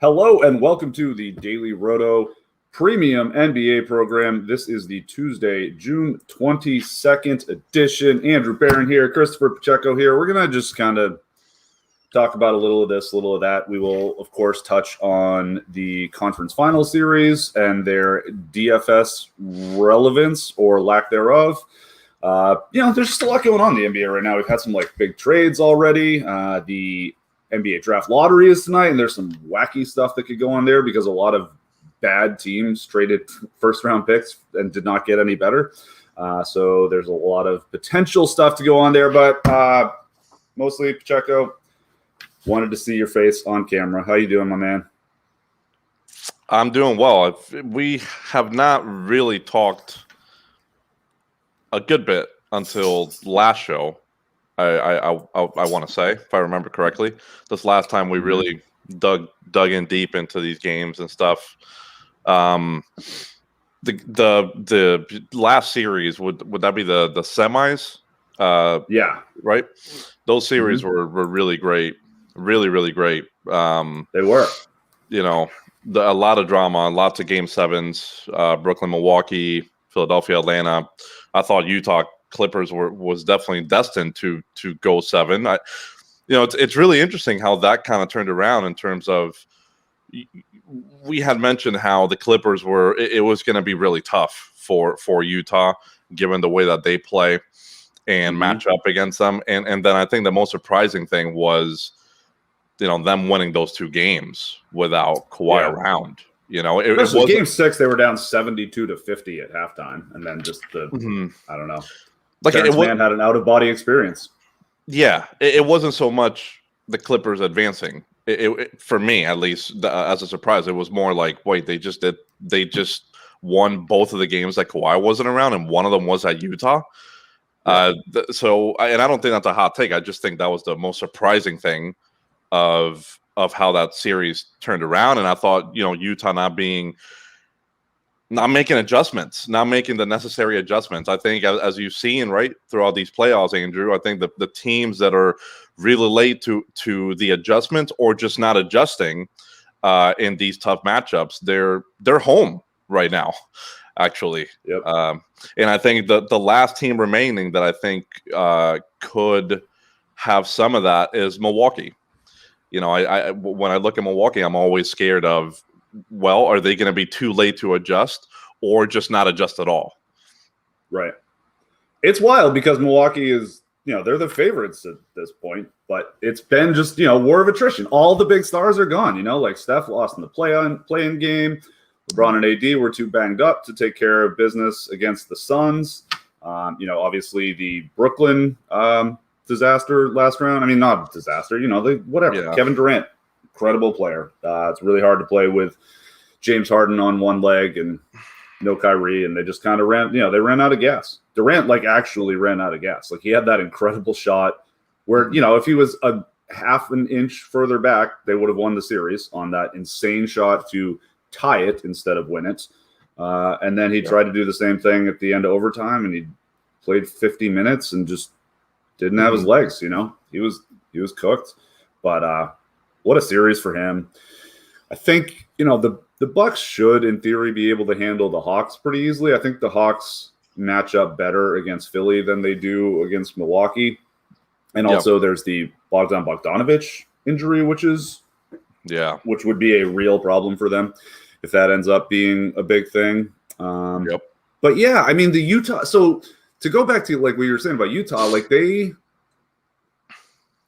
Hello and welcome to the Daily Roto Premium NBA program. This is the Tuesday, June 22nd edition. Andrew Barron here, Christopher Pacheco here. We're going to just kind of talk about a little of this, a little of that. We will, of course, touch on the conference final series and their DFS relevance or lack thereof. There's just a lot going on in the NBA right now. We've had some big trades already. The NBA draft lottery is tonight, and there's some wacky stuff that could go on there because a lot of bad teams traded first-round picks and did not get any better. So there's a lot of potential stuff to go on there, but mostly, Pacheco, wanted to see your face on camera. How you doing, my man? I'm doing well. We have not really talked a good bit until last show. I want to say, if I remember correctly, this last time we really dug in deep into these games and stuff. The last series would that be the semis? Yeah, right. Those series were really great, really great. They were. A lot of drama, lots of game sevens. Brooklyn, Milwaukee, Philadelphia, Atlanta. I thought Utah Clippers was definitely destined to go 7. It's really interesting how that kind of turned around in terms of, we had mentioned how the Clippers it was going to be really tough for Utah given the way that they play and match up against them, and then I think the most surprising thing was them winning those 2 games without Kawhi around. It was game 6. They were down 72-50 at halftime, and then just I don't know. Man had an out-of-body experience. Yeah, it wasn't so much the Clippers advancing. It for me, at least, as a surprise, it was more like, wait, they just won both of the games that Kawhi wasn't around, and one of them was at Utah. And I don't think that's a hot take. I just think that was the most surprising thing of how that series turned around. And I thought, Utah not making adjustments, not making the necessary adjustments. I think, as you've seen right throughout these playoffs, Andrew, I think the teams that are really late to the adjustments or just not adjusting in these tough matchups, they're home right now, actually. Yep. And I think the last team remaining that I think could have some of that is Milwaukee. I when I look at Milwaukee, I'm always scared of, well, are they going to be too late to adjust or just not adjust at all? Right. It's wild because Milwaukee is, they're the favorites at this point, but it's been just, war of attrition. All the big stars are gone, like Steph lost in the play-in game. LeBron and AD were too banged up to take care of business against the Suns. Obviously the Brooklyn disaster last round. I mean, not disaster, whatever. Yeah. Kevin Durant, incredible player. It's really hard to play with James Harden on one leg and no Kyrie, and they just kind of ran out of gas. Durant actually ran out of gas. He had that incredible shot where, if he was a half an inch further back, they would have won the series on that insane shot to tie it instead of win it. And then he tried to do the same thing at the end of overtime, and he played 50 minutes and just didn't have his legs. He was cooked. But what a series for him. I think, the Bucks should, in theory, be able to handle the Hawks pretty easily. I think the Hawks match up better against Philly than they do against Milwaukee. And also there's the Bogdan Bogdanovic injury, which would be a real problem for them if that ends up being a big thing. But yeah, I mean, the Utah. So to go back to what you were saying about Utah,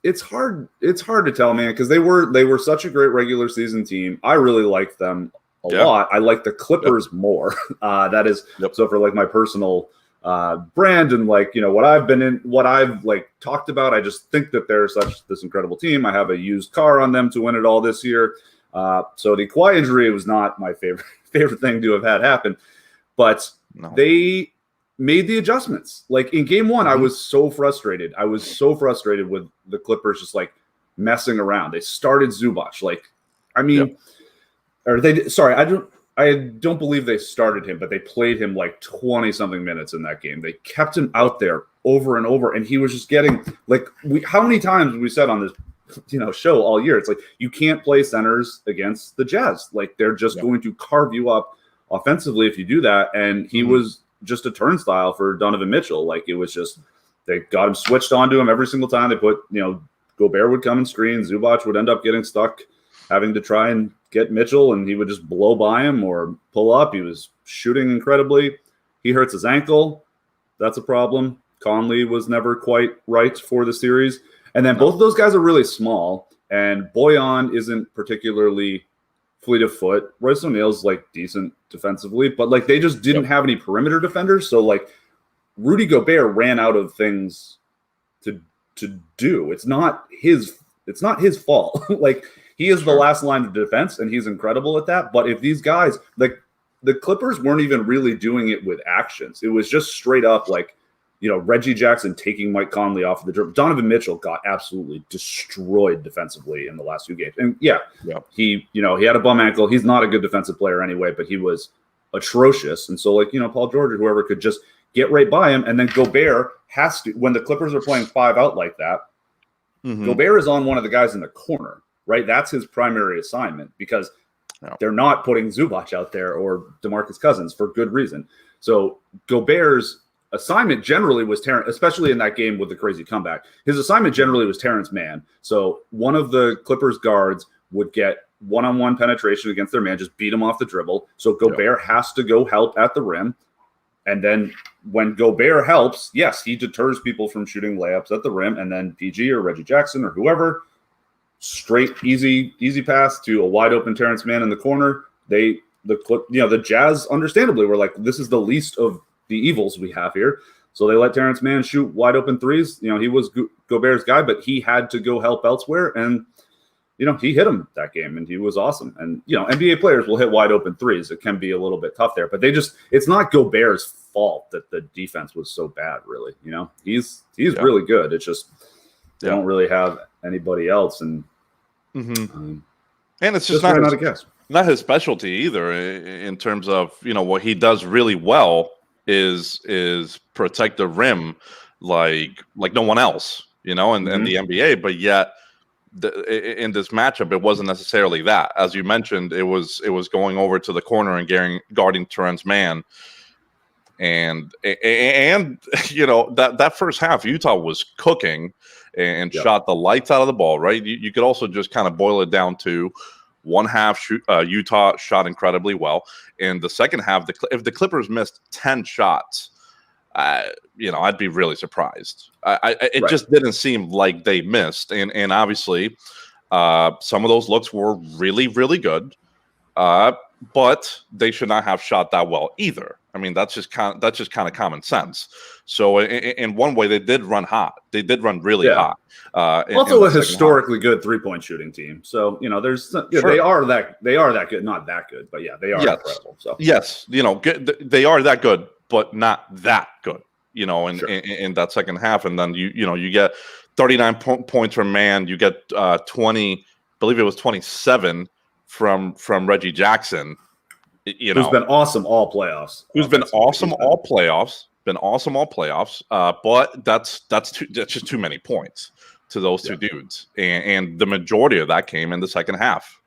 it's hard to tell, man, because they were such a great regular season team. I really liked them a lot. I like the Clippers more. That is so for my personal brand and what I've talked about. I just think that they're this incredible team. I have a used car on them to win it all this year. So the Kawhi injury was not my favorite thing to have had happen, but they made the adjustments. In game 1, I was so frustrated. I was so frustrated with the Clippers just messing around. They started Zubac. I don't believe they started him, but they played him 20 something minutes in that game. They kept him out there over and over, and he was just getting how many times we said on this show all year. It's like you can't play centers against the Jazz. Like they're just going to carve you up offensively if you do that. And he was just a turnstile for Donovan Mitchell. Like it was just they got him switched onto him every single time. They put Gobert would come and screen. Zubac would end up getting stuck, having to try and get Mitchell, and he would just blow by him or pull up. He was shooting incredibly. He hurts his ankle. That's a problem. Conley was never quite right for the series. And then both of those guys are really small, and Bojan isn't particularly fleet of foot. Royce O'Neal's like decent defensively, but like they just didn't have any perimeter defenders. So like Rudy Gobert ran out of things to do. It's not his fault. Like he is the last line of defense, and he's incredible at that. But if these guys, like the Clippers weren't even really doing it with actions. It was just straight up like, Reggie Jackson taking Mike Conley off of the dribble. Donovan Mitchell got absolutely destroyed defensively in the last 2 games. And he had a bum ankle. He's not a good defensive player anyway, but he was atrocious. And so like, Paul George or whoever could just get right by him. And then Gobert has to, when the Clippers are playing 5 out like that, Gobert is on one of the guys in the corner, right? That's his primary assignment because they're not putting Zubac out there or DeMarcus Cousins for good reason. So Gobert's assignment generally was Terrence, especially in that game with the crazy comeback. His assignment generally was Terrence Mann. So one of the Clippers guards would get one-on-one penetration against their man, just beat him off the dribble. So Gobert has to go help at the rim. And then when Gobert helps, yes, he deters people from shooting layups at the rim. And then PG or Reggie Jackson or whoever, straight, easy pass to a wide open Terrence Mann in the corner. The Jazz understandably were like, this is the least of the evils we have here. So they let Terrence Mann shoot wide open threes. He was Gobert's guy, but he had to go help elsewhere. And, he hit him that game and he was awesome. And, NBA players will hit wide open threes. It can be a little bit tough there, but it's not Gobert's fault that the defense was so bad, really. He's really good. It's just, they don't really have anybody else. And, and it's just not his specialty either in terms of, what he does really well is protect the rim like no one else, in the NBA. But yet in this matchup, it wasn't necessarily that. As you mentioned, it was going over to the corner and guarding Terrence Mann. And that first half, Utah was cooking and shot the lights out of the ball, right? You could also just kind of boil it down to one half. Utah shot incredibly well. In the second half, if the Clippers missed 10 shots, I'd be really surprised. It just didn't seem like they missed. And obviously, some of those looks were really, really good. But they should not have shot that well either. I mean, that's just kind of common sense. So in one way, they did run hot. They did run really hot. Also, a historically good 3-point shooting team. So there's they are that good, not that good, but they are incredible. So yes, they are that good, but not that good. In that second half, and then you get 39 points from Mann. You get 20, I believe it was 27 from Reggie Jackson. Who's been awesome all playoffs. But that's just too many points to those two dudes, and the majority of that came in the second half,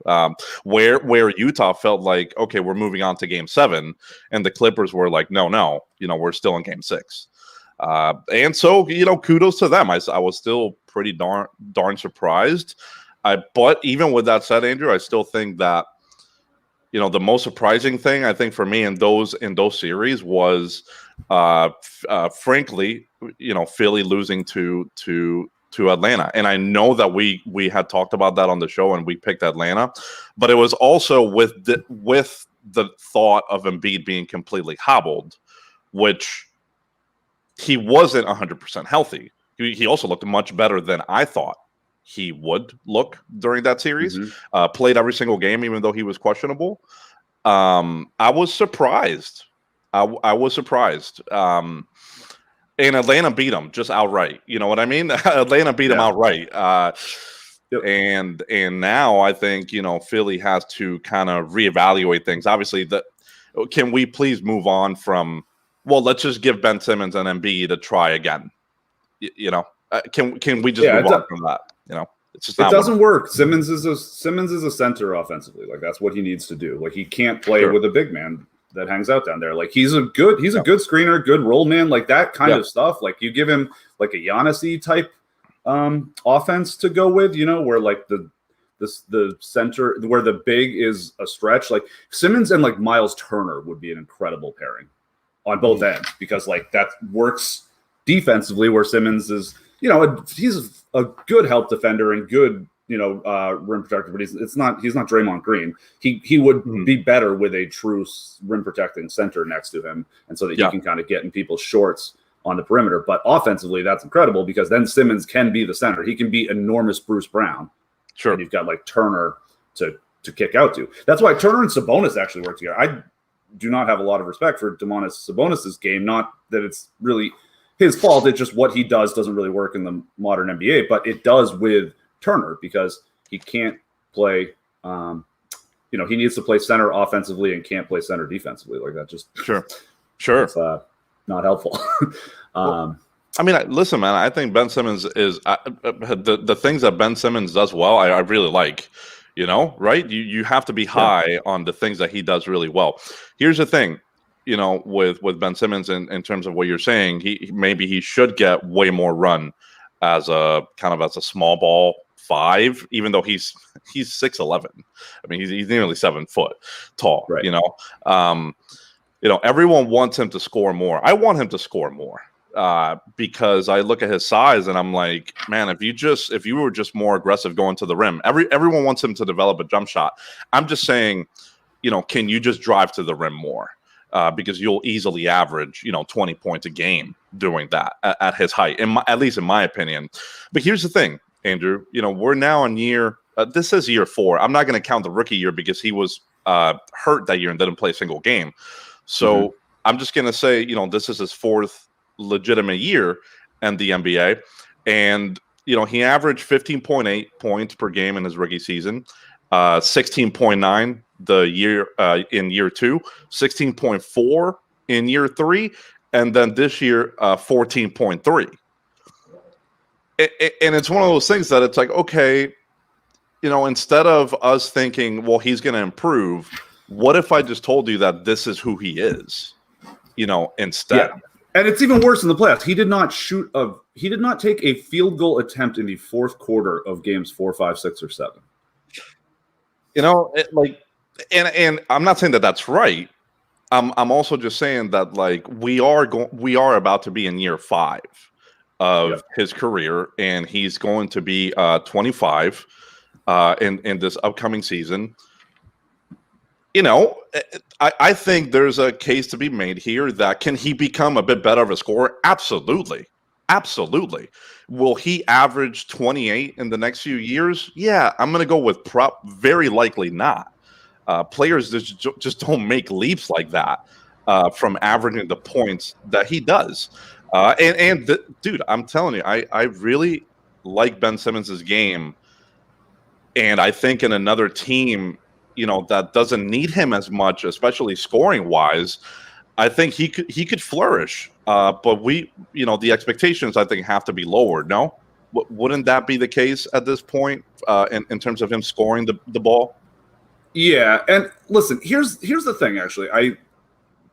where Utah felt like, okay, we're moving on to Game 7, and the Clippers were like, no, we're still in Game 6, and so kudos to them. I was still pretty darn surprised, but even with that said, Andrew, I still think that the most surprising thing I think for me in those series was, frankly, Philly losing to Atlanta. And I know that we had talked about that on the show and we picked Atlanta, but it was also with the thought of Embiid being completely hobbled, which he wasn't 100% healthy. He also looked much better than I thought he would look during that series. Played every single game, even though he was questionable. I was surprised. I was surprised. And Atlanta beat him just outright. You know what I mean? Atlanta beat him outright. And now I think Philly has to kind of reevaluate things. Obviously, can we please move on from? Well, let's just give Ben Simmons and Embiid a try again. Can we just move on from that? It's just It not doesn't work. Simmons is a center offensively. Like that's what he needs to do. Like he can't play with a big man that hangs out down there. Like he's a good screener, good roll man, like that kind of stuff. Like you give him like a Giannis-y type offense to go with, you know, where like the center, where the big is a stretch. Like Simmons and like Miles Turner would be an incredible pairing on both ends, because like that works defensively, where Simmons is, you know, he's a good help defender and good, you know, rim protector, but he's not Draymond Green. He would be better with a true rim protecting center next to him, and so that he can kind of get in people's shorts on the perimeter. But offensively, that's incredible, because then Simmons can be the center. He can be enormous Bruce Brown. Sure. And you've got like Turner to kick out to. That's why Turner and Sabonis actually work together. I do not have a lot of respect for Domantas Sabonis's game. Not that it's really his fault. It's just what he doesn't really work in the modern NBA, but it does with Turner, because he can't play. You know, he needs to play center offensively and can't play center defensively. Like that, just sure. It's, not helpful. I mean, listen, man. I think Ben Simmons is the things that Ben Simmons does well. I really like. You know, right? You have to be high on the things that he does really well. Here's the thing, you know, with Ben Simmons in terms of what you're saying, he should get way more run as a small ball 5, even though he's 6'11". I mean, he's nearly 7 foot tall. Right. You know, everyone wants him to score more. I want him to score more. Because I look at his size and I'm like, man, if you were just more aggressive going to the rim, everyone wants him to develop a jump shot. I'm just saying, you know, can you just drive to the rim more? Because you'll easily average, you know, 20 points a game doing that at his height, at least in my opinion. But here's the thing, Andrew, you know, we're now in this is year 4. I'm not going to count the rookie year because he was hurt that year and didn't play a single game. So I'm just going to say, you know, this is his 4th legitimate year in the NBA, and you know he averaged 15.8 points per game in his rookie season, 16.9 the year in year 2, 16.4 in year 3, and then this year 14.3. And it's one of those things that it's like, okay, you know, instead of us thinking, well, he's going to improve, what if I just told you that this is who he is, you know, instead. And it's even worse in the playoffs. He did not take a field goal attempt in the 4th quarter of games 4, 5, 6, or 7. You know, and I'm not saying that that's right. I'm also just saying that like we are about to be in year 5 of his career, and he's going to be 25 in this upcoming season. You know, I think there's a case to be made here that can he become a bit better of a scorer? Absolutely. Absolutely. Will he average 28 in the next few years? Yeah, I'm going to go with very likely not. Players just don't make leaps like that from averaging the points that he does. Dude, I'm telling you, I really like Ben Simmons' game. And I think in another team, you know, that doesn't need him as much, especially scoring wise, I think he could flourish. But you know, the expectations I think have to be lowered. No, wouldn't that be the case at this point in terms of him scoring the ball? Yeah, and listen, here's the thing. Actually,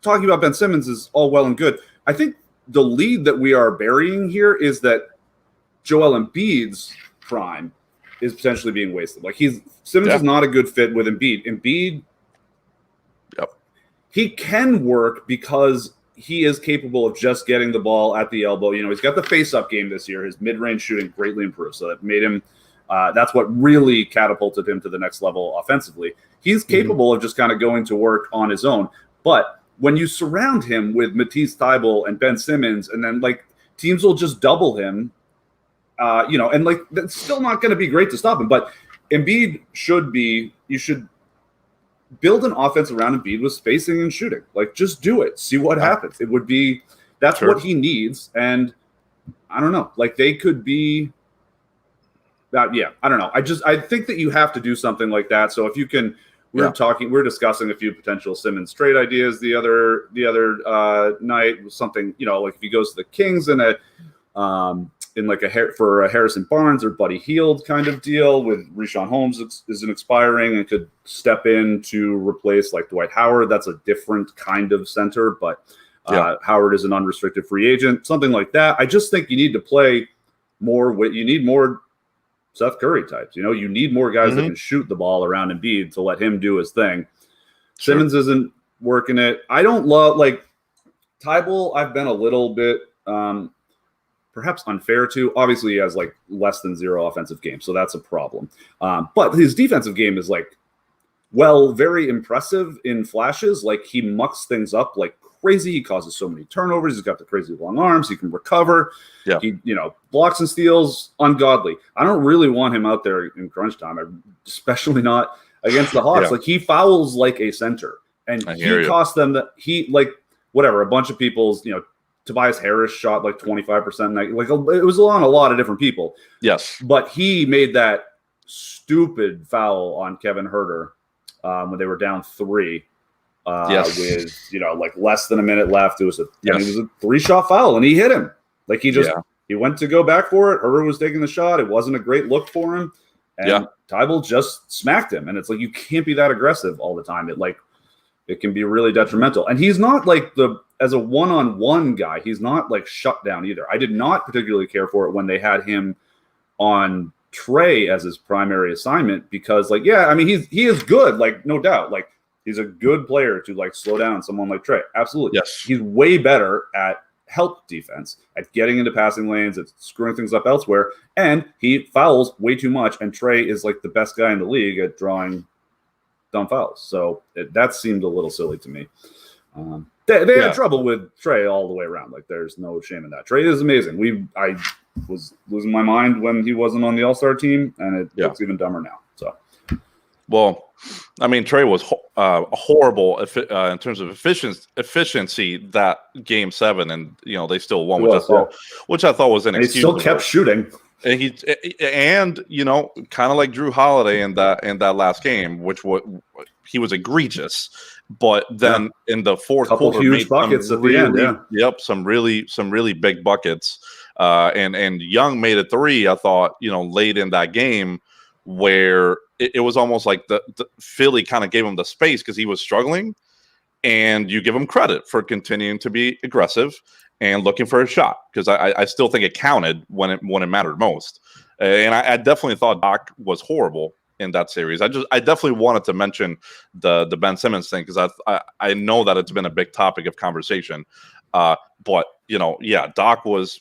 talking about Ben Simmons is all well and good. I think the lead that we are burying here is that Joel Embiid's prime is potentially being wasted. Like Simmons is not a good fit with Embiid. Embiid, he can work because he is capable of just getting the ball at the elbow. You know, he's got the face-up game this year. His mid-range shooting greatly improved, so that made him. That's what really catapulted him to the next level offensively. He's capable of just kind of going to work on his own. But when you surround him with Matisse Thybulle and Ben Simmons, and then like teams will just double him. You know, and like that's still not going to be great to stop him. But Embiid you should build an offense around Embiid with spacing and shooting. Like, just do it. See what happens. It would be that's what he needs. And I don't know. Like, they could be. I don't know. I think that you have to do something like that. So if you can, we're discussing a few potential Simmons trade ideas the other night. Something, you know, like if he goes to the Kings in in like for a Harrison Barnes or Buddy Hield kind of deal with Richaun Holmes isn't expiring and could step in to replace like Dwight Howard. That's a different kind of center, but Howard is an unrestricted free agent, something like that. I just think you need to play more you need more Seth Curry types. You need more guys that can shoot the ball around Embiid to let him do his thing. Sure. Simmons isn't working it. I don't love Thybulle. I've been a little bit perhaps unfair to. Obviously, he has like less than 0 offensive games, so that's a problem. But his defensive game is very impressive in flashes. Like he mucks things up like crazy. He causes so many turnovers. He's got the crazy long arms. He can recover. Yeah. He, blocks and steals, ungodly. I don't really want him out there in crunch time, especially not against the Hawks. Like he fouls like a center, and he cost them that a bunch of people's, Tobias Harris shot like 25%. It was on a lot of different people. Yes. But he made that stupid foul on Kevin Huerter when they were down 3. With less than a minute left. It was a 3-shot foul, and he hit him. He went to go back for it. Huerter was taking the shot. It wasn't a great look for him, and Thybulle just smacked him. And it's like you can't be that aggressive all the time. It can be really detrimental. And he's not as a one-on-one guy. He's not shut down either. I did not particularly care for it when they had him on Trae as his primary assignment because he is good, no doubt. He's a good player to slow down someone like Trae. Absolutely. Yes. He's way better at help defense, at getting into passing lanes, at screwing things up elsewhere. And he fouls way too much. And Trae is the best guy in the league at drawing dumb fouls. So that seemed a little silly to me. They had trouble with Trae all the way around. There's no shame in that. Trae is amazing. I was losing my mind when he wasn't on the All-Star team, and it looks even dumber now. So. Well, Trae was horrible in terms of efficiency that Game 7, and they still won, which I thought was inexcusable. They still kept shooting, and kind of like Drew Holiday in that last game, he was egregious. But then in the fourth quarter, huge buckets at the end. Yep, some really big buckets. And Young made a 3. I thought late in that game where it was almost like the Philly kind of gave him the space because he was struggling, and you give him credit for continuing to be aggressive and looking for a shot because I still think it counted when it mattered most. And I definitely thought Doc was horrible in that series. I definitely wanted to mention the Ben Simmons thing because I know that it's been a big topic of conversation. But Doc was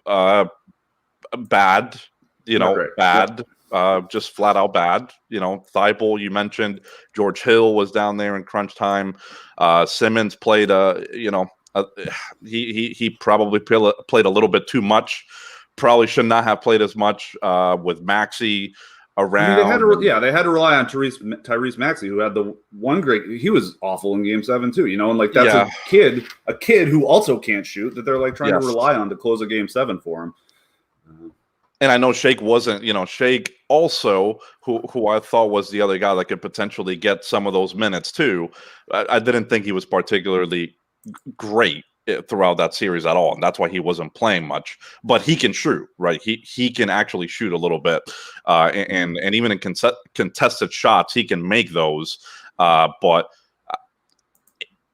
bad. Bad. Just flat out bad. Thybulle, you mentioned George Hill was down there in crunch time. Simmons played he probably played a little bit too much. Probably should not have played as much with Maxey around. They had to rely on Tyrese Maxey, who had the one he was awful in Game 7 too. That's a kid who also can't shoot that they're trying to rely on to close a Game 7 for him. And I know Shake wasn't, Shake also, who I thought was the other guy that could potentially get some of those minutes too. I didn't think he was particularly great throughout that series at all, and that's why he wasn't playing much. But he can shoot, right? He can actually shoot a little bit, and even in contested shots, he can make those. But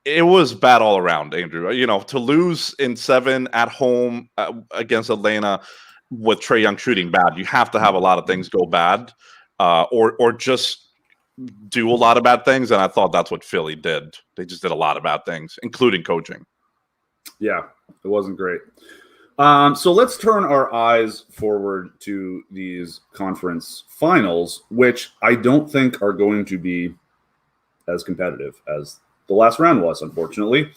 it was bad all around, Andrew. To lose in 7 at home against Atlanta with Trae Young shooting bad, you have to have a lot of things go bad, or just do a lot of bad things. And I thought that's what Philly did. They just did a lot of bad things, including coaching. Yeah, it wasn't great. So let's turn our eyes forward to these conference finals, which I don't think are going to be as competitive as the last round was, unfortunately.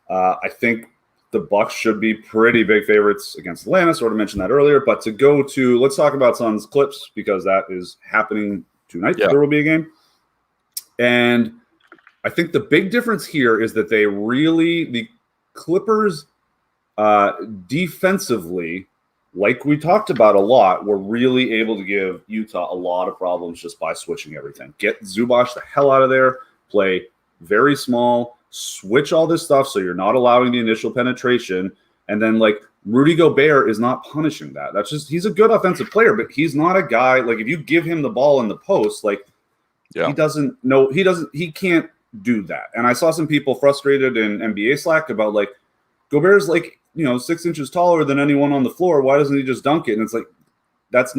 I think the Bucks should be pretty big favorites against Atlanta. Sort of mentioned that earlier, but let's talk about Suns Clips because that is happening tonight. Yeah. There will be a game. And I think the big difference here is that the Clippers defensively, like we talked about a lot, were really able to give Utah a lot of problems just by switching everything. Get Zubac the hell out of there, play very small, switch all this stuff so you're not allowing the initial penetration, and then Rudy Gobert is not punishing that. That's just, he's a good offensive player, but he's not a guy, like if you give him the ball in the post, like he can't do that. And I saw some people frustrated in NBA Slack about like, Gobert's like, 6 inches taller than anyone on the floor. Why doesn't he just dunk it? And it's like, that's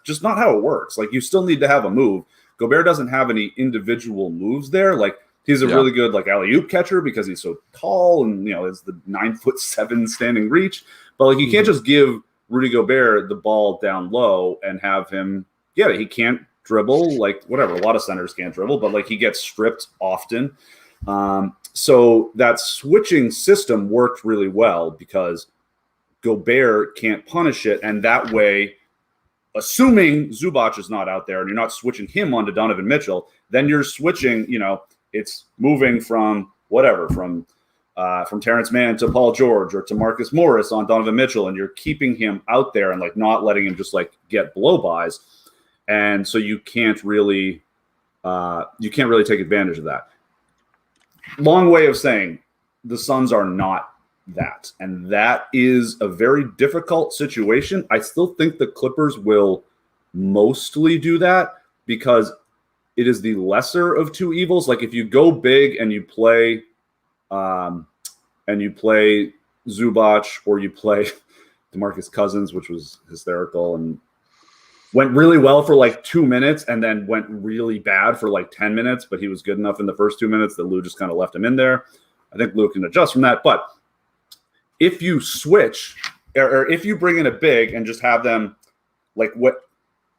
just not how it works. Like, you still need to have a move. Gobert doesn't have any individual moves there. Like, he's a really good like alley-oop catcher because he's so tall and is the 9'7" standing reach. But like, you can't just give Rudy Gobert the ball down low and have him. Yeah, he can't dribble. Like, whatever. A lot of centers can't dribble, but like, he gets stripped often. So that switching system worked really well because Gobert can't punish it, and that way, assuming Zubac is not out there and you're not switching him onto Donovan Mitchell, then you're switching, it's moving from Terrence Mann to Paul George or to Marcus Morris on Donovan Mitchell, and you're keeping him out there and like not letting him just like get blow-bys. And so you can't really take advantage of that. Long way of saying the Suns are not that. And that is a very difficult situation. I still think the Clippers will mostly do that because it is the lesser of two evils. Like, if you go big and you play Zubac, or you play DeMarcus Cousins, which was hysterical and went really well for like 2 minutes and then went really bad for like 10 minutes, but he was good enough in the first 2 minutes that Lou just kind of left him in there. I think Lou can adjust from that. But if you switch, or if you bring in a big and just have them like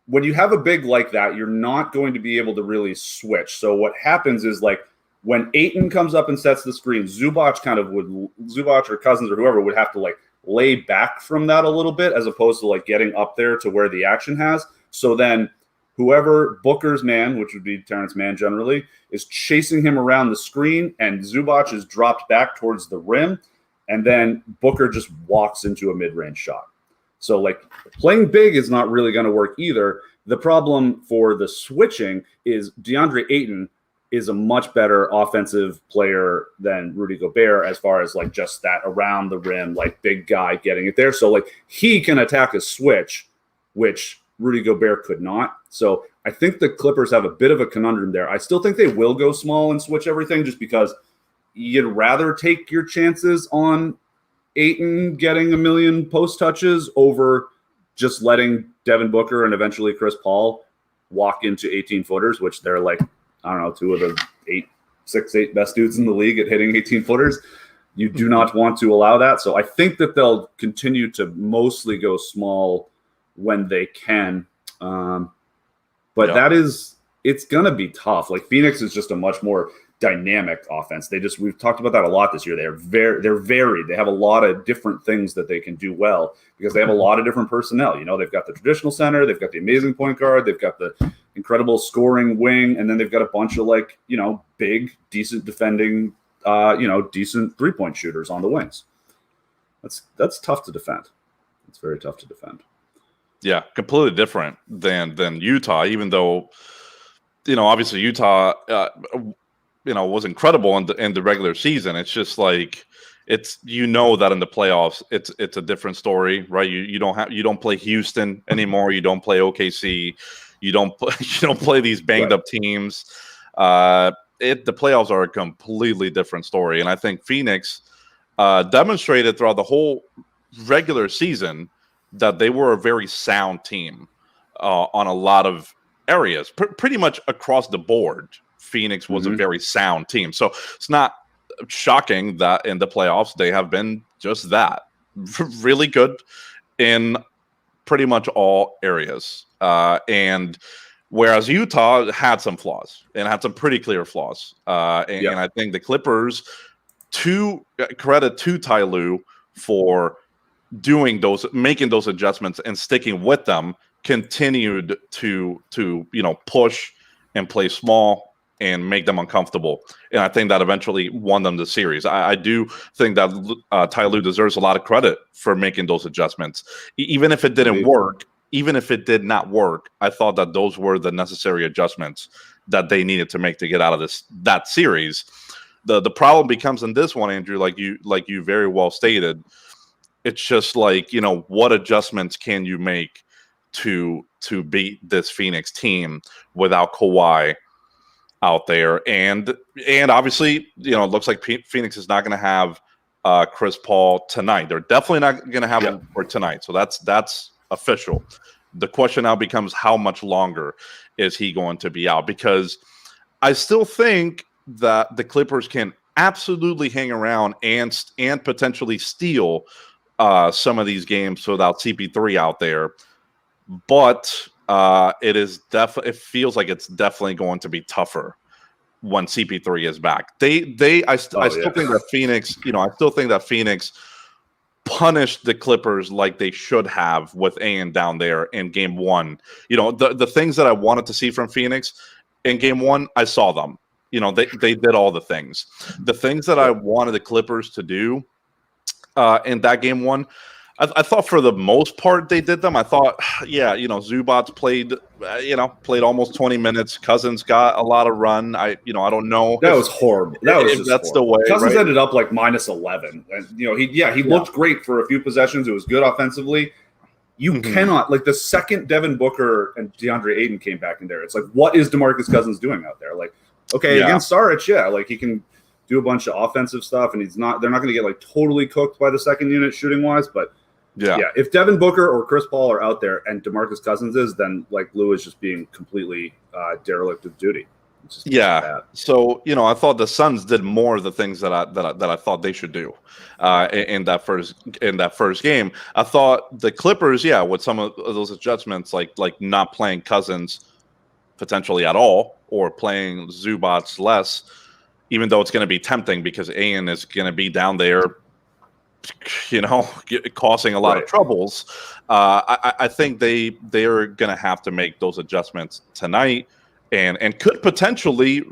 when you have a big like that, you're not going to be able to really switch. So what happens is, like, when Ayton comes up and sets the screen, Zubac or Cousins or whoever would have to like lay back from that a little bit, as opposed to like getting up there to where the action has. So then whoever Booker's man, which would be Terrence Mann generally, is chasing him around the screen, and Zubac is dropped back towards the rim, and then Booker just walks into a mid-range shot. So like, playing big is not really going to work either. The problem for the switching is DeAndre Ayton is a much better offensive player than Rudy Gobert, as far as like just that around the rim, like big guy getting it there. So like, he can attack a switch, which Rudy Gobert could not. So I think the Clippers have a bit of a conundrum there. I still think they will go small and switch everything, just because you'd rather take your chances on Ayton getting a million post touches over just letting Devin Booker and eventually Chris Paul walk into 18-footers, which they're like, I don't know, two of the 6'8" best dudes in the league at hitting 18-footers. You do not want to allow that. So I think that they'll continue to mostly go small when they can. It's going to be tough. Like, Phoenix is just a much more dynamic offense. We've talked about that a lot this year. They're varied. They have a lot of different things that they can do well because they have a lot of different personnel. They've got the traditional center, they've got the amazing point guard, they've got the incredible scoring wing, and then they've got a bunch of like, big, decent defending, decent 3-point shooters on the wings. That's tough to defend. It's very tough to defend. Yeah, completely different than Utah, even though, obviously Utah was incredible in the regular season. It's just like, that in the playoffs it's a different story, right? You don't play Houston anymore. You don't play OKC. You don't play these banged up teams. The playoffs are a completely different story, and I think Phoenix demonstrated throughout the whole regular season that they were a very sound team on a lot of areas, pretty much across the board. Phoenix was a very sound team. So it's not shocking that in the playoffs they have been just that, really good in pretty much all areas. And whereas Utah had some flaws and had some pretty clear flaws. And I think the Clippers, credit to Ty Lue for making those adjustments and sticking with them, continued to push and play small and make them uncomfortable. And I think that eventually won them the series. I do think that Ty Lue deserves a lot of credit for making those adjustments. Even if it didn't work, even if it did not work, I thought that those were the necessary adjustments that they needed to make to get out of that series. The problem becomes in this one, Andrew, like you very well stated, It's just like, what adjustments can you make to beat this Phoenix team without Kawhi out there? And obviously, it looks like Phoenix is not going to have Chris Paul tonight. They're definitely not going to have him for tonight. So that's official. The question now becomes, how much longer is he going to be out? Because I still think that the Clippers can absolutely hang around and potentially steal some of these games without CP3 out there. But it feels like it's definitely going to be tougher when CP3 is back. I still think that Phoenix, I still think that Phoenix punished the Clippers like they should have with Ayan down there in game one. The things that I wanted to see from Phoenix in game one, I saw them. They did all the things. The things that I wanted the Clippers to do in that game one, I thought for the most part they did them. I thought, Zubac played almost 20 minutes. Cousins got a lot of run. I don't know. That was horrible. That's the way. Cousins ended up like minus 11, and he looked great for a few possessions. It was good offensively. You cannot, like, the second Devin Booker and DeAndre Ayton came back in there, it's like, what is DeMarcus Cousins doing out there? Like, okay, against Saric, like he can do a bunch of offensive stuff, and they're not going to get like totally cooked by the second unit shooting wise, but. Yeah, if Devin Booker or Chris Paul are out there and DeMarcus Cousins is, then like Lou is just being completely derelict of duty. So I thought the Suns did more of the things that I thought they should do in that first game. I thought the Clippers, with some of those adjustments, like not playing Cousins potentially at all or playing Zubac less, even though it's going to be tempting because Ayan is going to be down there, causing a lot of troubles. I think they're going to have to make those adjustments tonight and could potentially,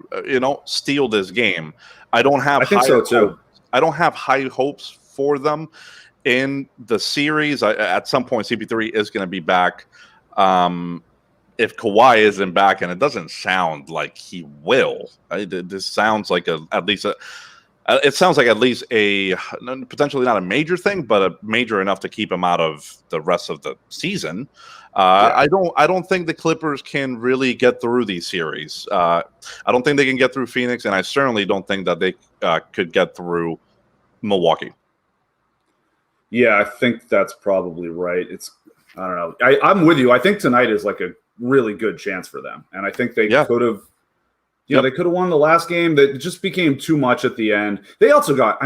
steal this game. I think so too. I don't have high hopes for them in the series. At some point, CP3 is going to be back. If Kawhi isn't back, and it doesn't sound like he will, this sounds like it sounds like at least a potentially not a major thing, but a major enough to keep him out of the rest of the season. I don't think the Clippers can really get through these series. I don't think they can get through Phoenix, and I certainly don't think that they could get through Milwaukee. Yeah, I think that's probably right. I don't know. I'm with you. I think tonight is like a really good chance for them, and I think they could have. They could have won the last game. That just became too much at the end. They also got,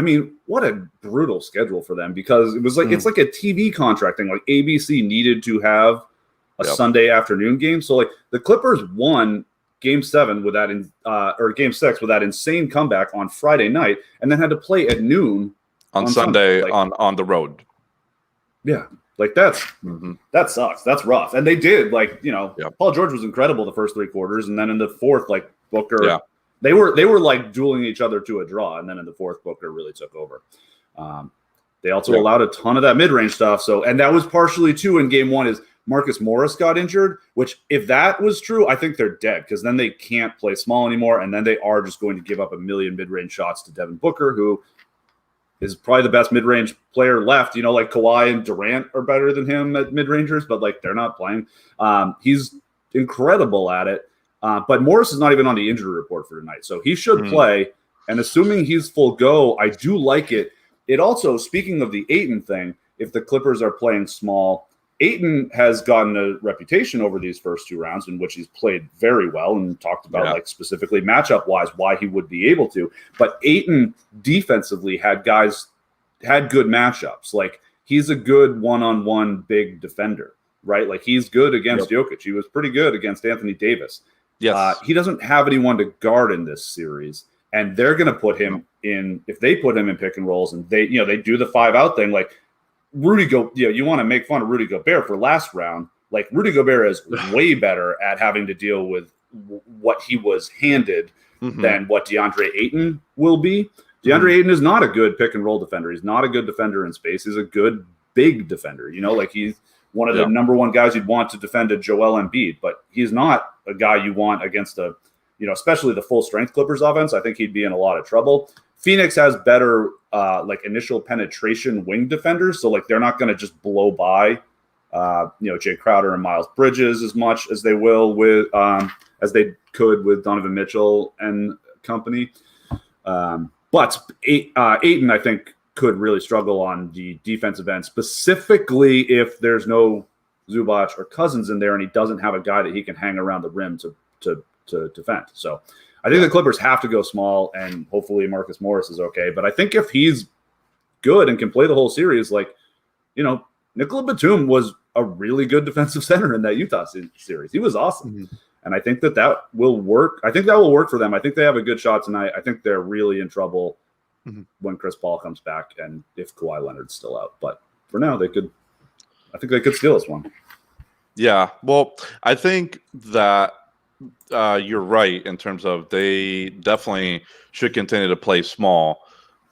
what a brutal schedule for them, because it was like it's like a TV contract thing. Like ABC needed to have a Sunday afternoon game. So like the Clippers won game 7 with that or game 6 with that insane comeback on Friday night, and then had to play at noon on Sunday on the road. Yeah. Like that sucks. That's rough. And they did, Paul George was incredible the first 3 quarters, and then in the fourth, like Booker, they were like dueling each other to a draw, and then in the fourth, Booker really took over. They also allowed a ton of that mid-range stuff. So, and that was partially too in game 1 is Marcus Morris got injured, which if that was true, I think they're dead, because then they can't play small anymore, and then they are just going to give up a million mid-range shots to Devin Booker, who is probably the best mid-range player left. Like Kawhi and Durant are better than him at mid-rangers, but like they're not playing. He's incredible at it. But Morris is not even on the injury report for tonight, so he should play. And assuming he's full go, I do like it. It also, speaking of the Ayton thing, if the Clippers are playing small, Ayton has gotten a reputation over these first 2 rounds in which he's played very well and talked about like specifically matchup-wise why he would be able to. But Ayton defensively had good matchups. Like he's a good one-on-one big defender, right? Like he's good against Jokic. He was pretty good against Anthony Davis. Yes. He doesn't have anyone to guard in this series, and they're going to put him in. If they put him in pick and rolls, and they do the 5-out thing, like you want to make fun of Rudy Gobert for last round. Like Rudy Gobert is way better at having to deal with what he was handed than what DeAndre Ayton will be. DeAndre Ayton is not a good pick and roll defender. He's not a good defender in space. He's a good big defender. Like he's one of the number one guys you'd want to defend a Joel Embiid, but he's not a guy you want against a especially the full strength Clippers offense, I think he'd be in a lot of trouble. Phoenix has better like initial penetration wing defenders, so like they're not going to just blow by Jay Crowder and Miles Bridges as much as they will with as they could with Donovan Mitchell and company. But Ayton, I think, could really struggle on the defensive end, specifically if there's no Zubac or Cousins in there and he doesn't have a guy that he can hang around the rim to defend. So I think the Clippers have to go small, and hopefully Marcus Morris is okay. But I think if he's good and can play the whole series, like, Nicola Batum was a really good defensive center in that Utah series. He was awesome. Mm-hmm. And I think that will work. I think that will work for them. I think they have a good shot tonight. I think they're really in trouble when Chris Paul comes back and if Kawhi Leonard's still out. But for now, I think they could steal this one. Yeah. Well, I think that you're right in terms of they definitely should continue to play small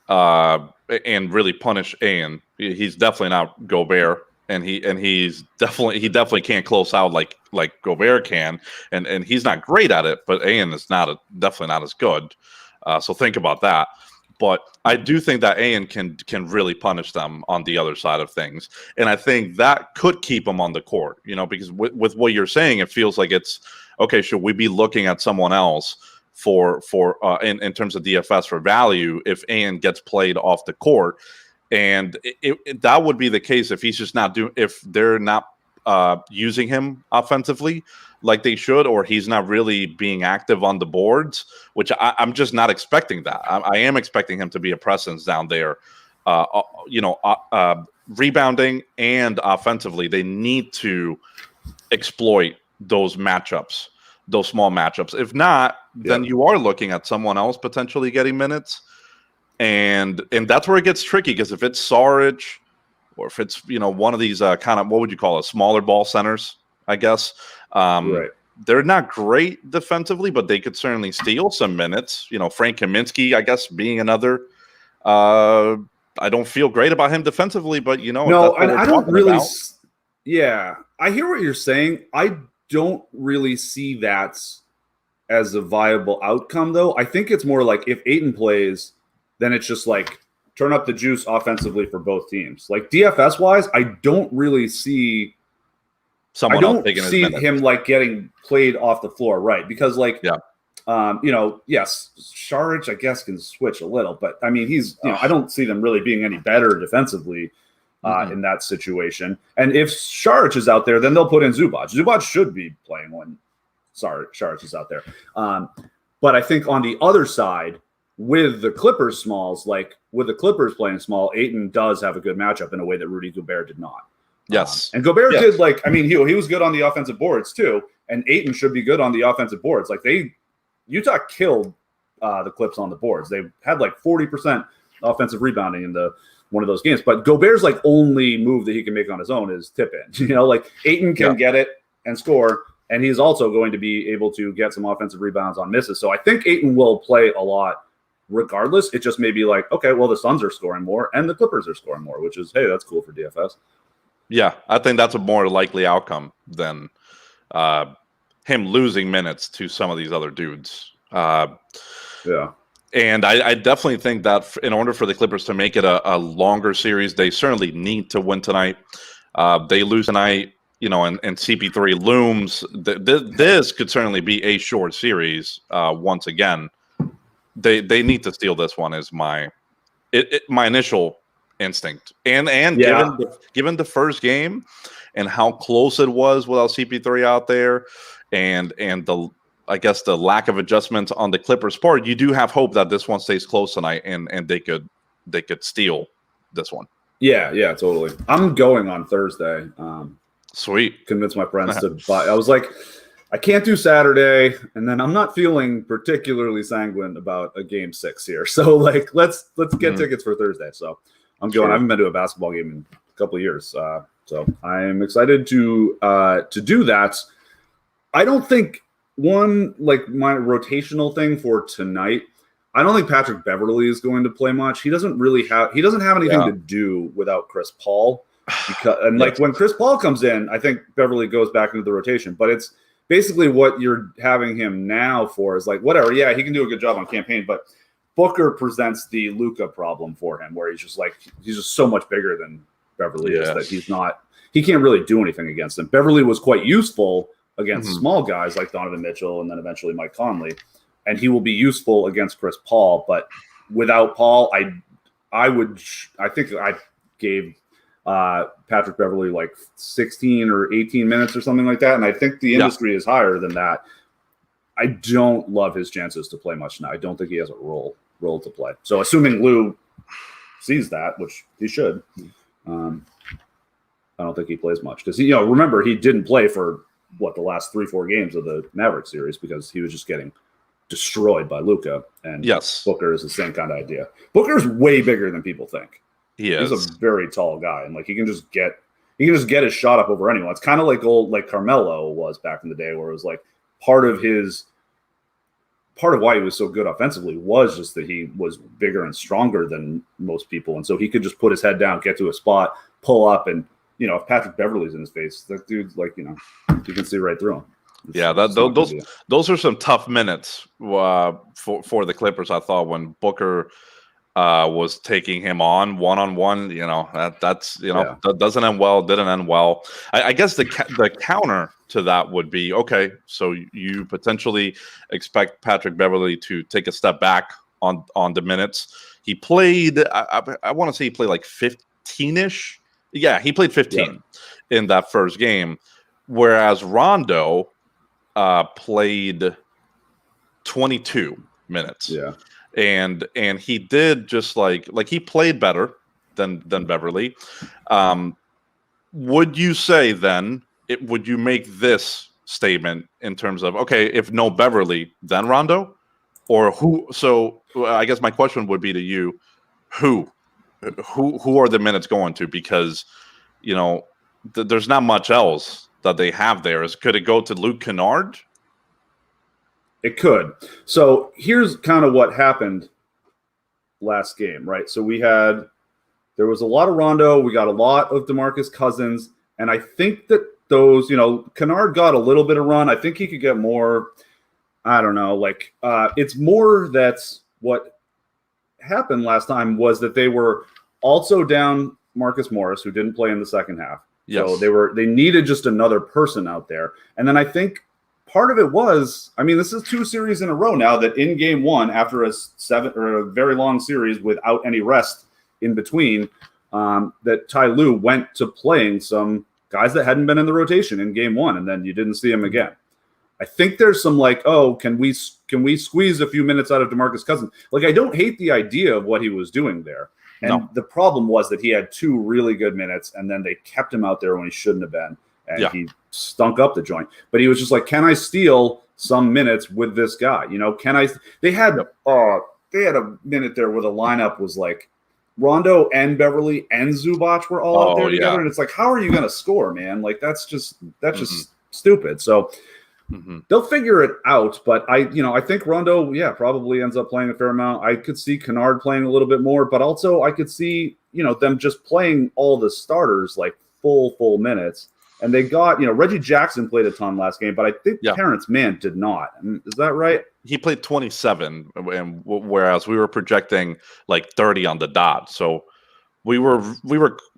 and really punish Ayan. He's definitely not Gobert. And he definitely can't close out like Gobert can, and he's not great at it, but Ayan is definitely not as good. So think about that. But I do think that Ayan can really punish them on the other side of things, and I think that could keep him on the court. Because with what you're saying, it feels like it's okay. Should we be looking at someone else for in terms of DFS for value if Ayan gets played off the court? And that would be the case if he's just if they're not using him offensively like they should, or he's not really being active on the boards, which I'm just not expecting that. I am expecting him to be a presence down there, rebounding and offensively. They need to exploit those matchups, those small matchups. If not, then you are looking at someone else potentially getting minutes. And that's where it gets tricky, because if it's Saric or if it's one of these kind of, what would you call it, smaller ball centers, I guess. Right. They're not great defensively, but they could certainly steal some minutes. Frank Kaminsky, I guess, being another. I don't feel great about him defensively, but no, and I don't really. Yeah, I hear what you're saying. I don't really see that as a viable outcome, though. I think it's more like if Ayton plays, then it's just like turn up the juice offensively for both teams. Like DFS wise, I don't really see him like getting played off the floor, right? Because yes, Saric, I guess, can switch a little, but I mean, I don't see them really being any better defensively in that situation. And if Saric is out there, then they'll put in Zubac. Zubac should be playing when Saric is out there. But I think on the other side, with the Clippers smalls, like with the Clippers playing small, Ayton does have a good matchup in a way that Rudy Gobert did not. Yes. And Gobert did he was good on the offensive boards too. And Ayton should be good on the offensive boards. Like Utah killed the Clips on the boards. They had like 40% offensive rebounding in one of those games. But Gobert's like only move that he can make on his own is tip in. Like Ayton can get it and score. And he's also going to be able to get some offensive rebounds on misses. So I think Ayton will play a lot regardless. It just may be like, okay, well, the Suns are scoring more and the Clippers are scoring more, which is, hey, that's cool for DFS. Yeah, I think that's a more likely outcome than him losing minutes to some of these other dudes. Yeah. And I definitely think that in order for the Clippers to make it a longer series, they certainly need to win tonight. They lose tonight, and CP3 looms. This could certainly be a short series once again. They need to steal this one is my initial instinct. And given the first game and how close it was without CP3 out there and the lack of adjustments on the Clippers part, you do have hope that this one stays close tonight and they could steal this one. Yeah, totally. I'm going on Thursday. Sweet. Convince my friends to buy. I was like, I can't do Saturday, and then I'm not feeling particularly sanguine about a game 6 here. So like, let's get tickets for Thursday. So I'm going. I haven't been to a basketball game in a couple of years, so I'm excited to do that. I don't think my rotational thing for tonight. I don't think Patrick Beverley is going to play much. He doesn't have anything to do without Chris Paul. When Chris Paul comes in, I think Beverley goes back into the rotation. But it's basically what you're having him now for is like, whatever, yeah, he can do a good job on campaign, but Booker presents the Luka problem for him, where he's just so much bigger than Beverly is that he can't really do anything against him. Beverly was quite useful against small guys like Donovan Mitchell and then eventually Mike Conley, and he will be useful against Chris Paul. But without Paul, I think I gave Patrick Beverly like 16 or 18 minutes or something like that, and I think the industry is higher than that. I don't love his chances to play much now. I don't think he has a role to play. So assuming Lou sees that, which he should, I don't think he plays much because remember he didn't play for the last 3-4 games of the Maverick series because he was just getting destroyed by Luka. And Booker is the same kind of idea. Booker's way bigger than people think. He's a very tall guy, and like he can just get his shot up over anyone. It's kind of like Carmelo was back in the day, where it was like part of why he was so good offensively was just that he was bigger and stronger than most people, and so he could just put his head down, get to a spot, pull up, and if Patrick Beverly's in his face, that dude's like you can see right through him. Those are some tough minutes for the Clippers. I thought when Booker was taking him on one-on-one, that doesn't end well, didn't end well. I guess the counter to that would be, okay, so you potentially expect Patrick Beverly to take a step back on the minutes. He played, I want to say he played like 15-ish. Yeah, he played 15 in that first game, whereas Rondo played 22 minutes. Yeah. And he did just like he played better than Beverly. Would you say then would you make this statement in terms of, okay, if no Beverly, then Rondo, or who? So I guess my question would be to you, who are the minutes going to? Because there's not much else that they have there. Could it go to Luke Kennard? It could. So here's kind of what happened last game, right? So there was a lot of Rondo. We got a lot of DeMarcus Cousins. And I think that those, Kennard got a little bit of run. I think he could get more. I don't know. It's more that's what happened last time was that they were also down Marcus Morris, who didn't play in the second half. Yes. So they needed just another person out there. And then I think part of it was, this is 2 series in a row now that in game 1, after a very long series without any rest in between, that Ty Lue went to playing some guys that hadn't been in the rotation in game 1, and then you didn't see him again. I think there's some can we squeeze a few minutes out of DeMarcus Cousins? I don't hate the idea of what he was doing there. And the problem was that he had 2 really good minutes, and then they kept him out there when he shouldn't have been. And he stunk up the joint. But he was just like, can I steal some minutes with this guy? They had a minute there where the lineup was like Rondo and Beverly and Zubac were all out there together. And it's like, how are you going to score, man? That's just stupid. So they'll figure it out. But I think Rondo, probably ends up playing a fair amount. I could see Kennard playing a little bit more, but also I could see, them just playing all the starters like full minutes. And they got, Reggie Jackson played a ton last game, but I think Terrence Mann did not. Is that right? He played 27, and whereas we were projecting like 30 on the dot. So we were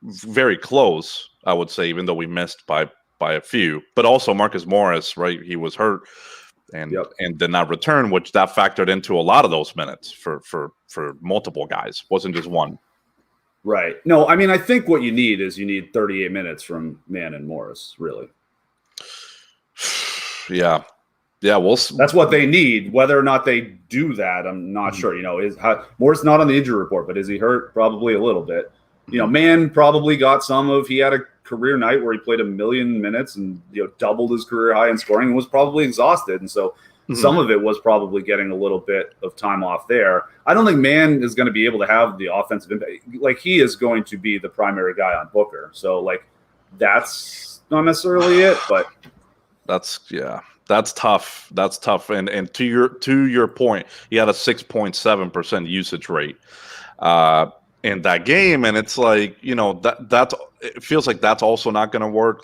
very close, I would say, even though we missed by a few. But also Marcus Morris, right? He was hurt and did not return, which that factored into a lot of those minutes for multiple guys. Wasn't just one. Right. No, I think what you need 38 minutes from Mann and Morris, really. Yeah. That's what they need. Whether or not they do that, I'm not sure. Morris not on the injury report, but is he hurt? Probably a little bit. Mann probably got he had a career night where he played 1 million minutes and doubled his career high in scoring and was probably exhausted. And so some of it was probably getting a little bit of time off there. I don't think Mann is going to be able to have the offensive impact. He is going to be the primary guy on Booker. So that's not necessarily it, but that's tough. That's tough. And to your point, he had a 6.7% usage rate in that game, and it's like, it feels like that's also not going to work.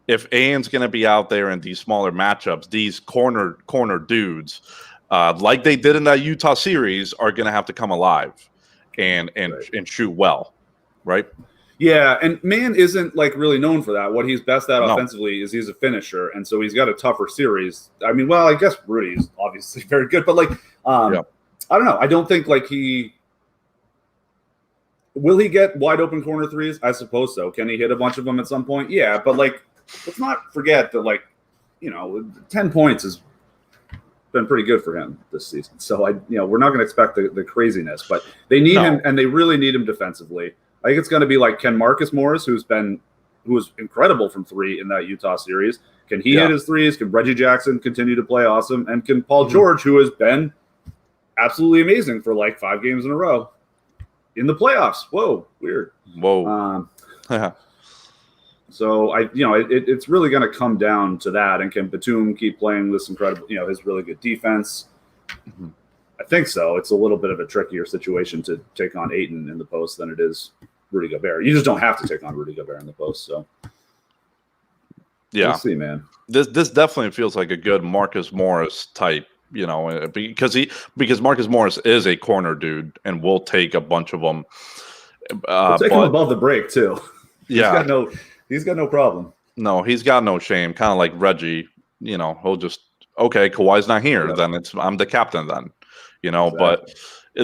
if Ayen's going to be out there in these smaller matchups, these corner dudes, like they did in that Utah series, are going to have to come alive and shoot well, right? Yeah, and Mann isn't like really known for that. What he's best at No. offensively is he's a finisher, and so he's got a tougher series. I mean, well, I guess Rudy's obviously very good, but like, I don't know. I don't think like will he get wide open corner threes? I suppose so. Can he hit a bunch of them at some point? Yeah, but like, let's not forget that like, 10 points has been pretty good for him this season. So we're not going to expect the craziness, but they need him, and they really need him defensively. I think it's going to be like, can Marcus Morris, who was incredible from three in that Utah series, can he hit his threes? Can Reggie Jackson continue to play awesome? And can Paul George, who has been absolutely amazing for like 5 games in a row in the playoffs? Whoa, weird. Whoa. So it's really going to come down to that. And can Batum keep playing this incredible, his really good defense? Mm-hmm. I think so. It's a little bit of a trickier situation to take on Ayton in the post than it is Rudy Gobert. You just don't have to take on Rudy Gobert in the post. So yeah, we'll see, man. This definitely feels like a good Marcus Morris type, because Marcus Morris is a corner dude and will take a bunch of them. We'll take him above the break too. Yeah, he's got no problem. No, he's got no shame. Kind of like Reggie, he'll just, okay, Kawhi's not here, then I'm the captain then. Exactly. But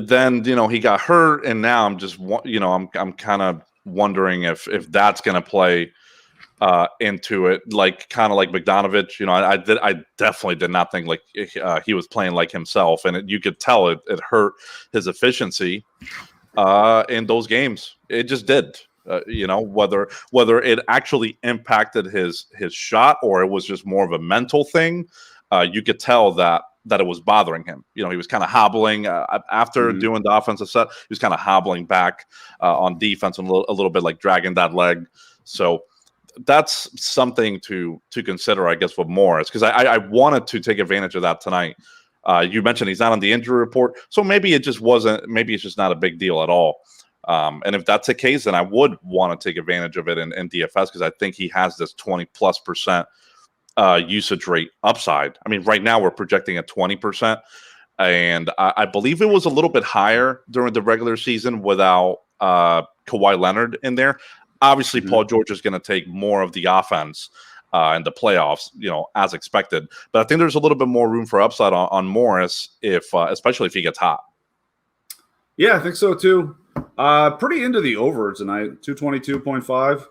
then, he got hurt, and now I'm just, I'm kind of wondering if that's going to play into it, like kind of like Bogdanovic. I definitely did not think like he was playing like himself, and you could tell it hurt his efficiency in those games. It just did. Whether it actually impacted his shot or it was just more of a mental thing, you could tell that it was bothering him. He was kind of hobbling after doing the offensive set. He was kind of hobbling back on defense and a little bit like dragging that leg. So that's something to consider, I guess, with Morris, because I wanted to take advantage of that tonight. You mentioned he's not on the injury report, so maybe it just wasn't. Maybe it's just not a big deal at all. And if that's the case, then I would want to take advantage of it in DFS, because I think he has this 20+% usage rate upside. I mean, right now we're projecting at 20%, and I believe it was a little bit higher during the regular season without Kawhi Leonard in there. Obviously, Paul George is going to take more of the offense in the playoffs, as expected. But I think there's a little bit more room for upside on Morris, especially if he gets hot. Yeah, I think so too. Pretty into the over tonight, 222.5.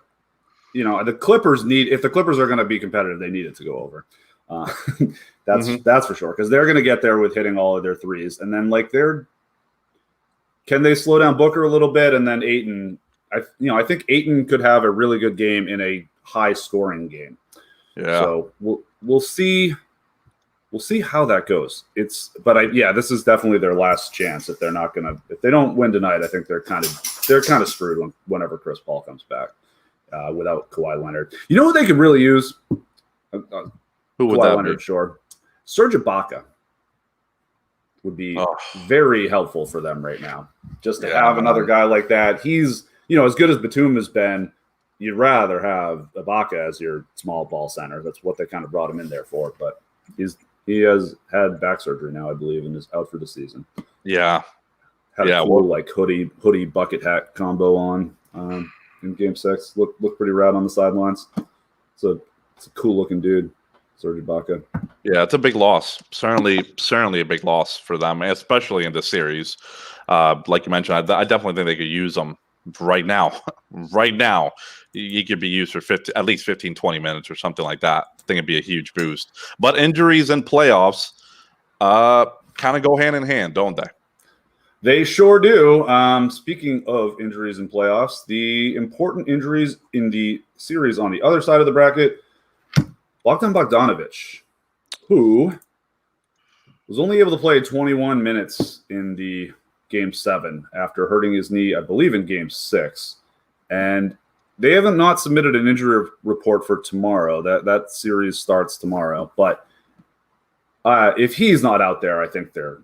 The Clippers if the Clippers are going to be competitive, they need it to go over. That's for sure, because they're going to get there with hitting all of their threes, and then can they slow down Booker a little bit, and then Ayton. I think Ayton could have a really good game in a high scoring game. Yeah. So we'll see. We'll see how that goes. This is definitely their last chance if they don't win tonight. I think they're kind of screwed whenever Chris Paul comes back without Kawhi Leonard. You know what they could really use? Who would Kawhi that Leonard, be? sure. Serge Ibaka would be very helpful for them right now. Just to have another guy like that. He's as good as Batum has been. You'd rather have Ibaka as your small ball center. That's what they kind of brought him in there for. But he has had back surgery now, I believe, and is out for the season. Yeah. Had a cool hoodie bucket hat combo on in Game 6. Looked pretty rad on the sidelines. So it's a cool looking dude, Serge Ibaka. Yeah, it's a big loss. Certainly a big loss for them, especially in this series. Like you mentioned, I definitely think they could use them right now. Right now, he could be used for at least 15, 20 minutes or something like that. I think it'd be a huge boost. But injuries and playoffs kind of go hand in hand, don't they? They sure do. Speaking of injuries and playoffs, the important injuries in the series on the other side of the bracket, Bogdan Bogdanovic, who was only able to play 21 minutes in the Game 7 after hurting his knee, I believe, in Game 6. And they haven't not submitted an injury report for tomorrow. That series starts tomorrow. But if he's not out there, I think they're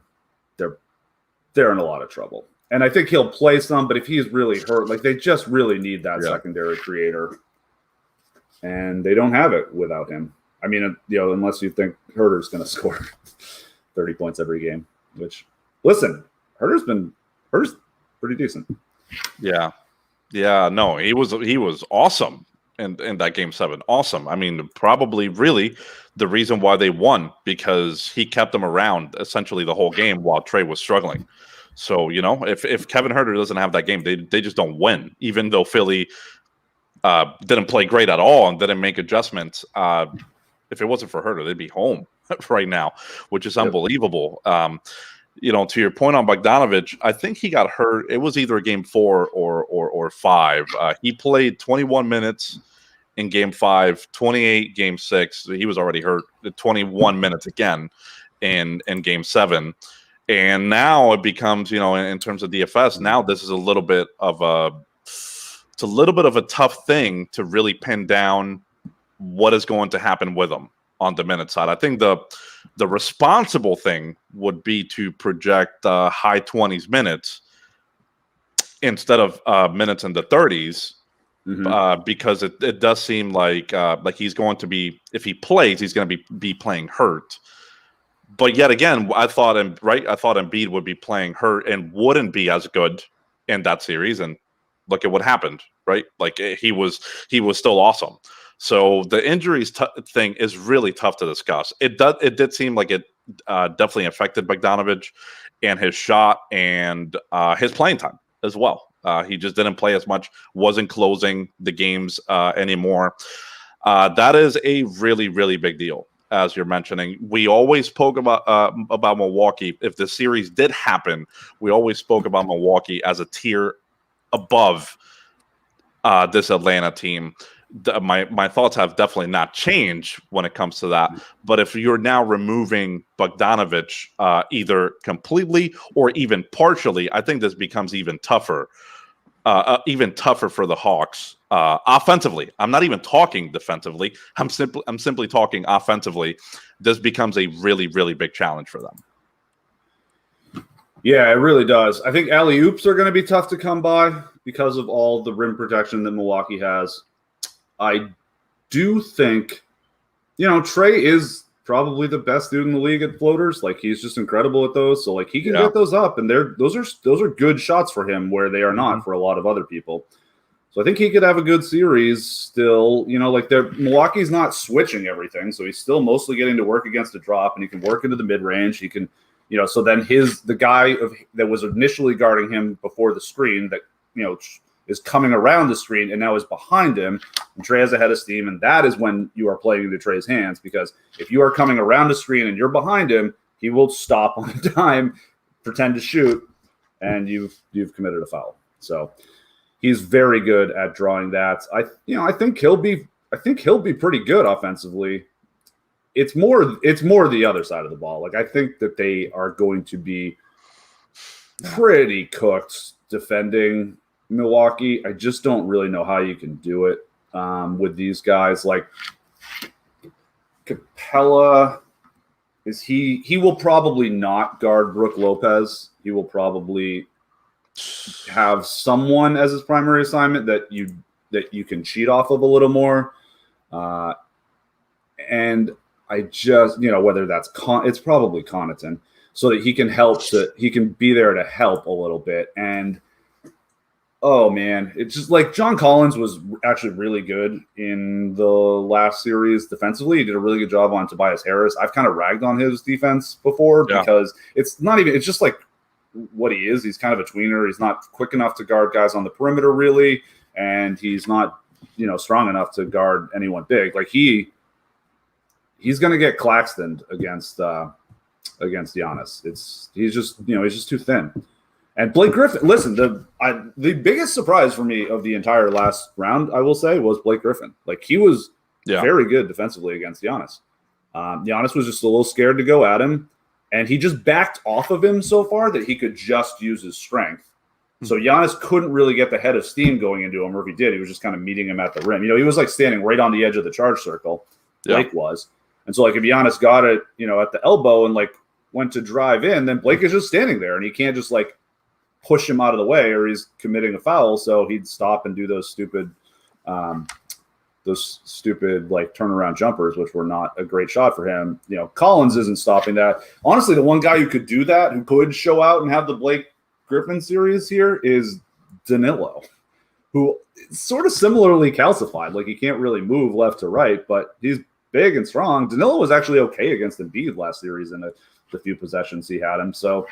in a lot of trouble. And I think he'll play some, but if he's really hurt, they just really need that secondary creator. and they don't have it without him. I mean, unless you think Herder's going to score 30 points every game, which, listen, Herder's pretty decent. Yeah. Yeah, no, he was awesome in that game 7. Awesome. I mean, probably really the reason why they won, because he kept them around essentially the whole game while Trey was struggling. So, if Kevin Herter doesn't have that game, they just don't win, even though Philly didn't play great at all and didn't make adjustments. If it wasn't for Herter, they'd be home right now, which is unbelievable. To your point on Bogdanovic, I think he got hurt. It was either game 4 or 5. He played 21 minutes in game 5, 28 game 6. He was already hurt. 21 minutes again in game 7. And now it becomes, in terms of DFS, now this is a little bit of a tough thing to really pin down what is going to happen with him on the minute side. I think the responsible thing would be to project high 20s minutes instead of minutes in the 30s, because it does seem like he's going to be, if he plays, he's going to be playing hurt. But yet again, I thought Embiid would be playing hurt and wouldn't be as good in that series, and look at what happened, right? Like he was still awesome. So the injuries thing is really tough to discuss. It did seem like it definitely affected Bogdanovic and his shot and his playing time as well. He just didn't play as much, wasn't closing the games anymore. That is a really, really big deal, as you're mentioning. We always spoke about Milwaukee. If the series did happen, we always spoke about Milwaukee as a tier above this Atlanta team. My thoughts have definitely not changed when it comes to that. But if you're now removing Bogdanovic either completely or even partially, I think this becomes even tougher for the Hawks offensively. I'm not even talking defensively. I'm simply talking offensively. This becomes a really, really big challenge for them. Yeah, it really does. I think alley-oops are going to be tough to come by because of all the rim protection that Milwaukee has. I do think, Trey is probably the best dude in the league at floaters. Like, he's just incredible at those. So, like, he can get those up, and those are good shots for him where they are not for a lot of other people. So I think he could have a good series still. Milwaukee's not switching everything, so he's still mostly getting to work against a drop, and he can work into the mid-range. He can, so then the guy that was initially guarding him before the screen that, is coming around the screen and now is behind him, and Trey has a head of steam, and that is when you are playing into Trey's hands, because if you are coming around the screen and you're behind him, he will stop on a dime, pretend to shoot, and you've committed a foul. So he's very good at drawing that. I think he'll be pretty good offensively. It's more the other side of the ball. Like, I think that they are going to be pretty cooked defending Milwaukee. I just don't really know how you can do it with these guys. Like Capella, he will probably not guard Brook Lopez. He will probably have someone as his primary assignment that you can cheat off of a little more. And I just, whether that's it's probably Connaughton, so that he can be there to help a little bit. And oh man, it's just like John Collins was actually really good in the last series defensively. He did a really good job on Tobias Harris. I've kind of ragged on his defense before because it's just like what he is. He's kind of a tweener. He's not quick enough to guard guys on the perimeter really, and he's not, strong enough to guard anyone big. Like he's going to get Claxtoned against Giannis. He's just too thin. And Blake Griffin, listen, the biggest surprise for me of the entire last round, I will say, was Blake Griffin. Like, he was very good defensively against Giannis. Giannis was just a little scared to go at him, and he just backed off of him so far that he could just use his strength. So Giannis couldn't really get the head of steam going into him, or if he did, he was just kind of meeting him at the rim. He was like standing right on the edge of the charge circle, Blake was. And so, like, if Giannis got it, at the elbow and, like, went to drive in, then Blake is just standing there, and he can't just, like, push him out of the way or he's committing a foul. So he'd stop and do those stupid those stupid like turnaround jumpers, which were not a great shot for him. You know, Collins isn't stopping that. Honestly, the one guy who could do that, who could show out and have the Blake Griffin series here, is Danilo, who is sort of similarly calcified. Like he can't really move left to right, but he's big and strong. Danilo was actually okay against Embiid last series in the few possessions he had him. So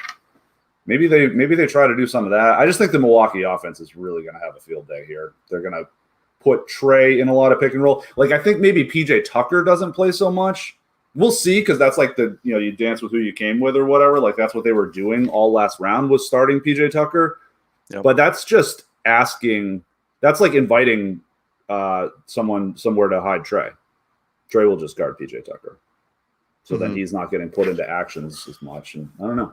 maybe they try to do some of that. I just think the Milwaukee offense is really going to have a field day here. They're going to put Trey in a lot of pick and roll. Like I think maybe PJ Tucker doesn't play so much. We'll see, because that's like you dance with who you came with or whatever. Like that's what they were doing all last round, was starting PJ Tucker. Yep. But that's just asking. That's like inviting someone somewhere to hide Trey. Trey will just guard PJ Tucker. So then he's not getting put into actions as much. And I don't know.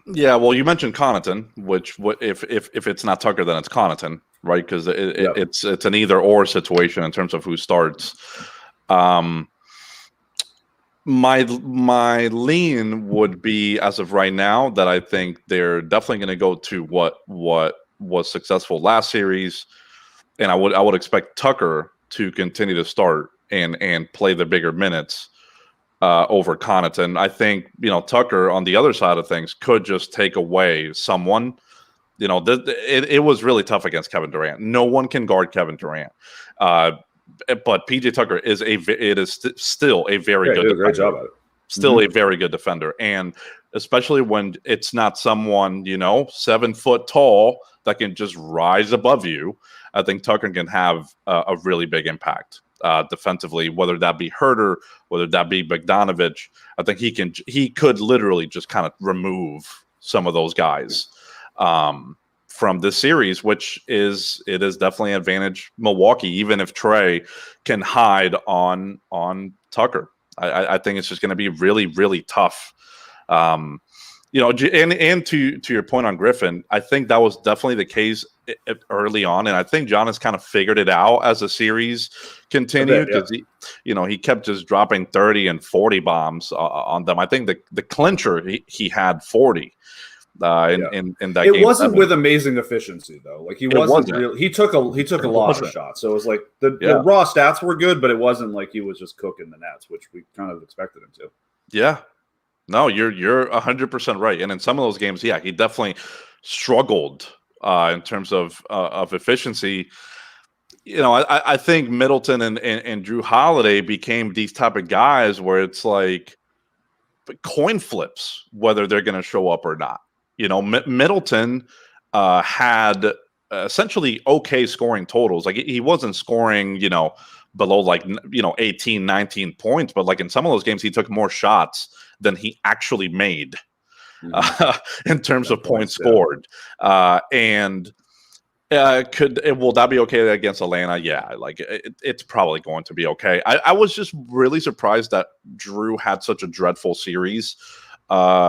Yeah, well, you mentioned Connaughton, which if it's not Tucker, then it's Connaughton, right? Because it's an either or situation in terms of who starts. My lean would be, as of right now, that I think they're definitely going to go to what was successful last series, and I would expect Tucker to continue to start and play the bigger minutes over Connaughton. I think Tucker on the other side of things could just take away someone. It was really tough against Kevin Durant. No one can guard Kevin Durant. But PJ Tucker is still a very good defender. Great job at it. Still a very good defender, and especially when it's not someone 7 foot tall that can just rise above you. I think Tucker can have a really big impact defensively, whether that be Huerter, whether that be Bogdanovic. I think he could literally just kind of remove some of those guys from this series, which is definitely an advantage Milwaukee, even if Trey can hide on Tucker. I think it's just going to be really, really tough. And to your point on Griffin, I think that was definitely the case early on, and I think Giannis kind of figured it out as the series continued, because he kept just dropping 30 and 40 bombs on them. I think the clincher he had 40 in that game. It wasn't with amazing efficiency though. Like he wasn't. He took a lot of shots. So it was like the raw stats were good, but it wasn't like he was just cooking the nets, which we kind of expected him to. Yeah. No, you're 100% right. And in some of those games, he definitely struggled in terms of efficiency. I think Middleton and Drew Holiday became these type of guys where it's like coin flips whether they're going to show up or not. Middleton had essentially okay scoring totals. Like he wasn't scoring, below 18, 19 points, but like in some of those games, he took more shots than he actually made in terms of points scored. And will that be okay against Atlanta? Yeah, it's probably going to be okay. I was just really surprised that Drew had such a dreadful series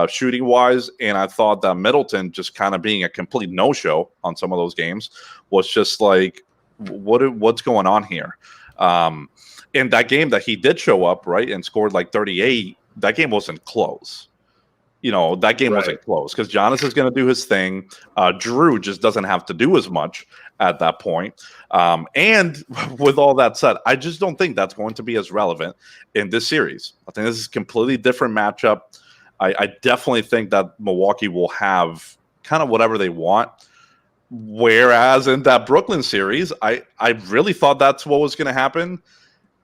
shooting wise, and I thought that Middleton just kind of being a complete no-show on some of those games was just like, what's going on here? In that game that he did show up, right, and scored like 38, that game wasn't close. That game wasn't close because Giannis is going to do his thing. Drew just doesn't have to do as much at that point. And with all that said, I just don't think that's going to be as relevant in this series. I think this is a completely different matchup. I definitely think that Milwaukee will have kind of whatever they want. Whereas in that Brooklyn series, I really thought that's what was going to happen.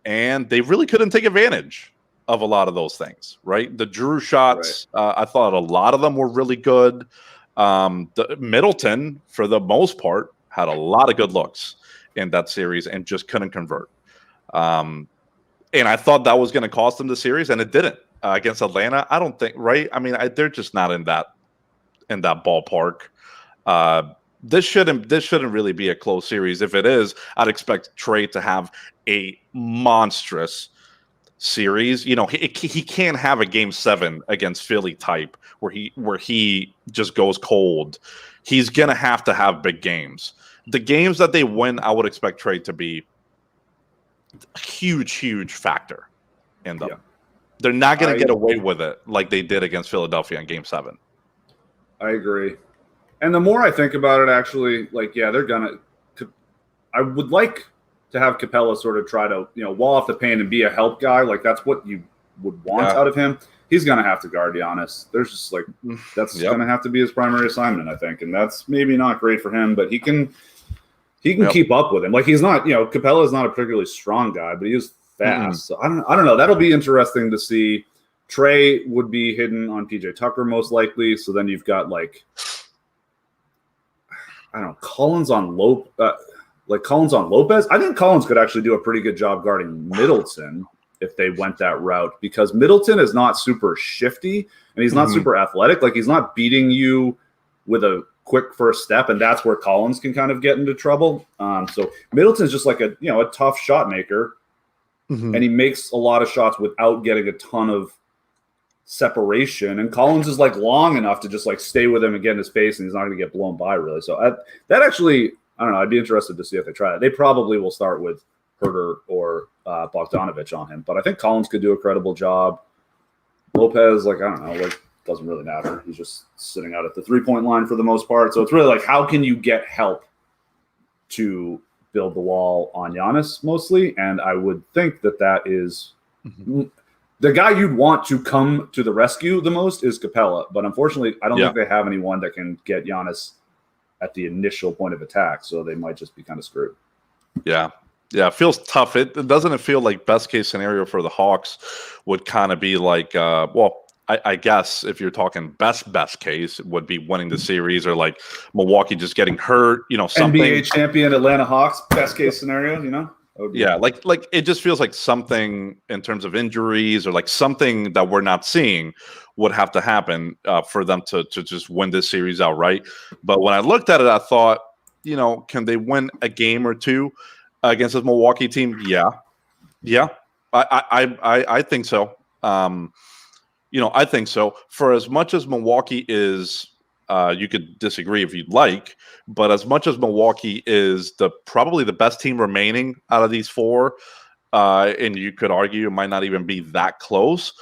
And they really couldn't take advantage of a lot of those things, right? The Drew shots, I thought a lot of them were really good. The Middleton, for the most part, had a lot of good looks in that series and just couldn't convert. And I thought that was going to cost them the series, and it didn't. Against Atlanta, I don't think, right? I mean, they're just not in that ballpark. This shouldn't really be a close series. If it is, I'd expect Trey to have a monstrous series. He can't have a game 7 against Philly type where he just goes cold. He's gonna have to have big games. The games that they win, I would expect Trey to be a huge factor in them. Yeah. They're not going to get away with it like they did against Philadelphia in Game 7. I agree. And the more I think about it, actually, they're going to – I would like to have Capella sort of try to, wall off the paint and be a help guy. Like that's what you would want out of him. He's going to have to guard Giannis. There's just like, that's going to have to be his primary assignment, I think. And that's maybe not great for him, but he can keep up with him. Like he's not, Capella is not a particularly strong guy, but he is fast. So I don't know. That'll be interesting to see. Trey would be hidden on PJ Tucker most likely. So then you've got like, I don't know, Collins on Lopez. I think Collins could actually do a pretty good job guarding Middleton if they went that route, because Middleton is not super shifty and he's not super athletic. Like he's not beating you with a quick first step, and that's where Collins can kind of get into trouble. So Middleton's just like a tough shot maker, and he makes a lot of shots without getting a ton of separation. And Collins is like long enough to just like stay with him and get in his face, and he's not going to get blown by really. So that actually, I don't know. I'd be interested to see if they try it. They probably will start with Herter or Bogdanovich on him, but I think Collins could do a credible job. Lopez, like, I don't know, like doesn't really matter. He's just sitting out at the 3-point line for the most part. So it's really like, how can you get help to build the wall on Giannis mostly? And I would think that is the guy you'd want to come to the rescue the most is Capella. But unfortunately, I don't think they have anyone that can get Giannis at the initial point of attack. So they might just be kind of screwed. Yeah. Yeah, it feels tough. Doesn't feel like best case scenario for the Hawks would kind of be like, I guess if you're talking best case, it would be winning the series, or like Milwaukee just getting hurt, something. NBA champion Atlanta Hawks, best case scenario, Yeah, like it just feels like something in terms of injuries or like something that we're not seeing would have to happen for them to just win this series outright. But when I looked at it, I thought, can they win a game or two against this Milwaukee team? Yeah, I think so. I think so. For as much as Milwaukee is, you could disagree if you'd like, but as much as Milwaukee is probably the best team remaining out of these four, and you could argue it might not even be that close,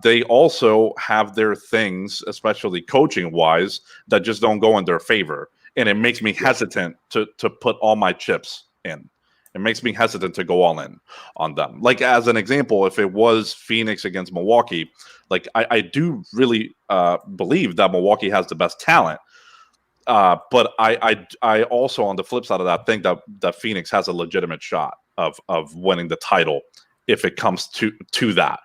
they also have their things, especially coaching-wise, that just don't go in their favor. And it makes me hesitant to put all my chips in. It makes me hesitant to go all in on them. Like, as an example, if it was Phoenix against Milwaukee, like I do really believe that Milwaukee has the best talent. But I also, on the flip side of that, think that Phoenix has a legitimate shot of winning the title if it comes to that.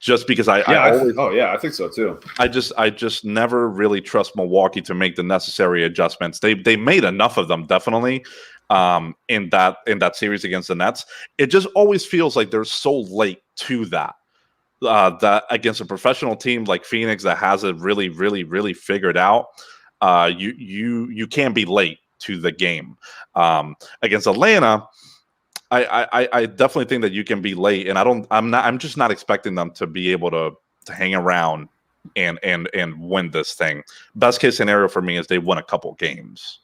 Just because I think so too. I just never really trust Milwaukee to make the necessary adjustments. They made enough of them, definitely. In that series against the Nets, it just always feels like they're so late to that. That against a professional team like Phoenix that has it really, really, really figured out, you can't be late to the game. Against Atlanta, I definitely think that you can be late, and I'm just not expecting them to be able to hang around and win this thing. Best case scenario for me is they win a couple games.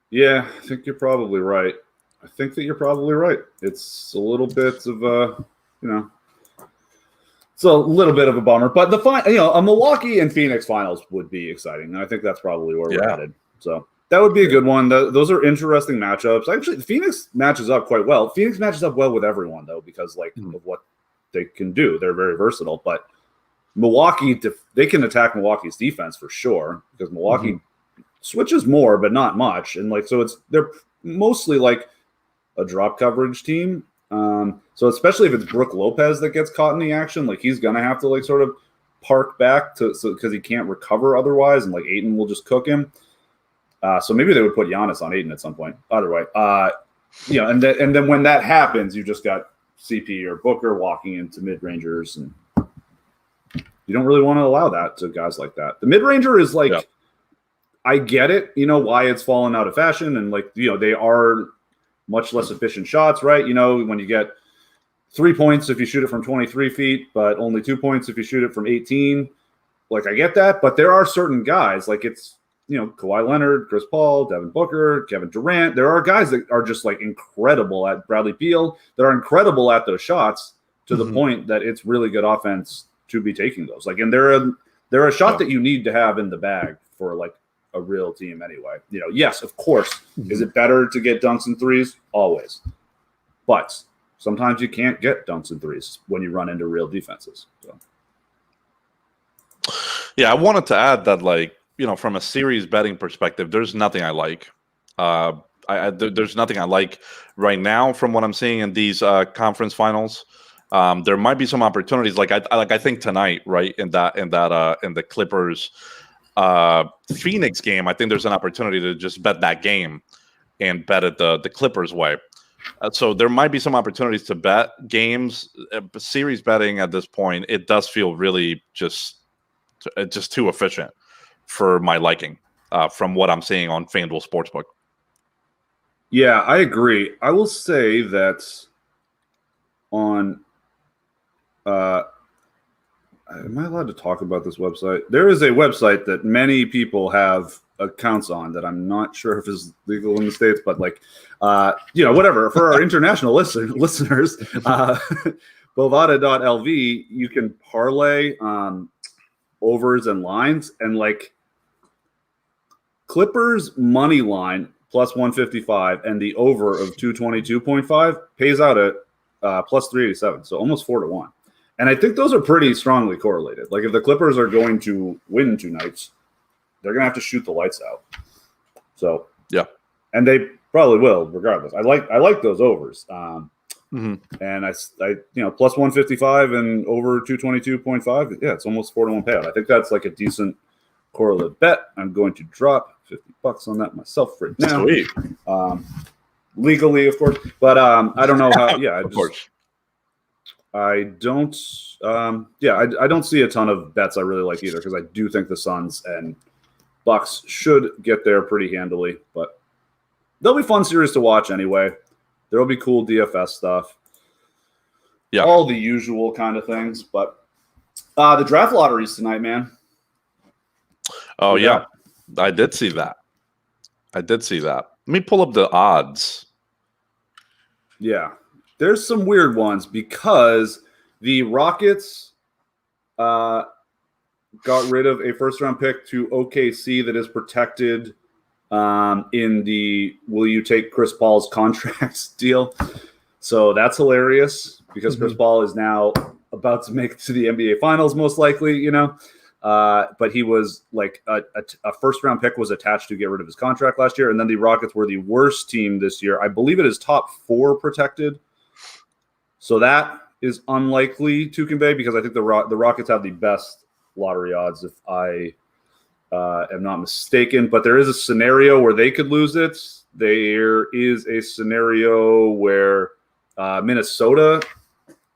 Yeah, I think you're probably right. It's a little bit of it's a little bit of a bummer, but a Milwaukee and Phoenix finals would be exciting. And I think that's probably where we're headed. So that would be a good one. Those are interesting matchups. Actually, Phoenix matches up quite well. Phoenix matches up well with everyone though, because of what they can do. They're very versatile, but Milwaukee, they can attack Milwaukee's defense for sure, because Milwaukee switches more, but not much. And so they're mostly like a drop coverage team. So especially if it's Brook Lopez that gets caught in the action, like he's going to have to sort of park back because he can't recover otherwise. And Ayton will just cook him. So maybe they would put Giannis on Ayton at some point. Either way, and then when that happens, you just got CP or Booker walking into mid-rangers, and you don't really want to allow that to guys like that. The mid-ranger is I get it, why it's fallen out of fashion, and they are much less efficient shots, right? When you get 3 points if you shoot it from 23 feet, but only 2 points if you shoot it from 18. I get that, but there are certain guys, it's Kawhi Leonard, Chris Paul, Devin Booker, Kevin Durant. There are guys that are just incredible at Bradley Beal. That are incredible at those shots to the point that it's really good offense to be taking those. And they're a shot that you need to have in the bag for a real team anyway. Yes, of course. Is it better to get dunks and threes? Always. But sometimes you can't get dunks and threes when you run into real defenses. So. Yeah, I wanted to add that, from a series betting perspective, there's nothing I like. There's nothing I like right now from what I'm seeing in these conference finals. There might be some opportunities, I think tonight, right, in the Clippers Phoenix game. I think there's an opportunity to just bet that game and bet it the Clippers way. So there might be some opportunities to bet games. Series betting at this point, it does feel really just too efficient for my liking, from what I'm seeing on FanDuel Sportsbook. Yeah, I agree. I will say that on am I allowed to talk about this website? There is a website that many people have accounts on that I'm not sure if is legal in the States, but whatever. For our international listeners, Bovada.lv, you can parlay overs and lines, and Clippers money line plus 155 and the over of 222.5 pays out at plus 387, so almost 4-1. And I think those are pretty strongly correlated. If the Clippers are going to win 2 nights, they're going to have to shoot the lights out. So yeah, and they probably will, regardless. I like those overs. And I plus 155 and over 222.5. Yeah, it's almost 4-1 payout. I think that's a decent correlative bet. I'm going to drop $50 on that myself right now. Sweet. Legally, of course, but I don't know how. Yeah, of course. I don't. I don't see a ton of bets I really like either, because I do think the Suns and Bucks should get there pretty handily. But they'll be fun series to watch anyway. There'll be cool DFS stuff. Yeah, all the usual kind of things. But the draft lotteries tonight, man. Oh yeah, I did see that. Let me pull up the odds. Yeah. There's some weird ones because the Rockets got rid of a first-round pick to OKC that is protected in the will you take Chris Paul's contracts deal. So that's hilarious because Chris Paul is now about to make it to the NBA Finals, most likely, but he was a first-round pick was attached to get rid of his contract last year, and then the Rockets were the worst team this year. I believe it is top 4 protected. So that is unlikely to convey because I think the Rockets have the best lottery odds, if I am not mistaken. But there is a scenario where they could lose it. There is a scenario where Minnesota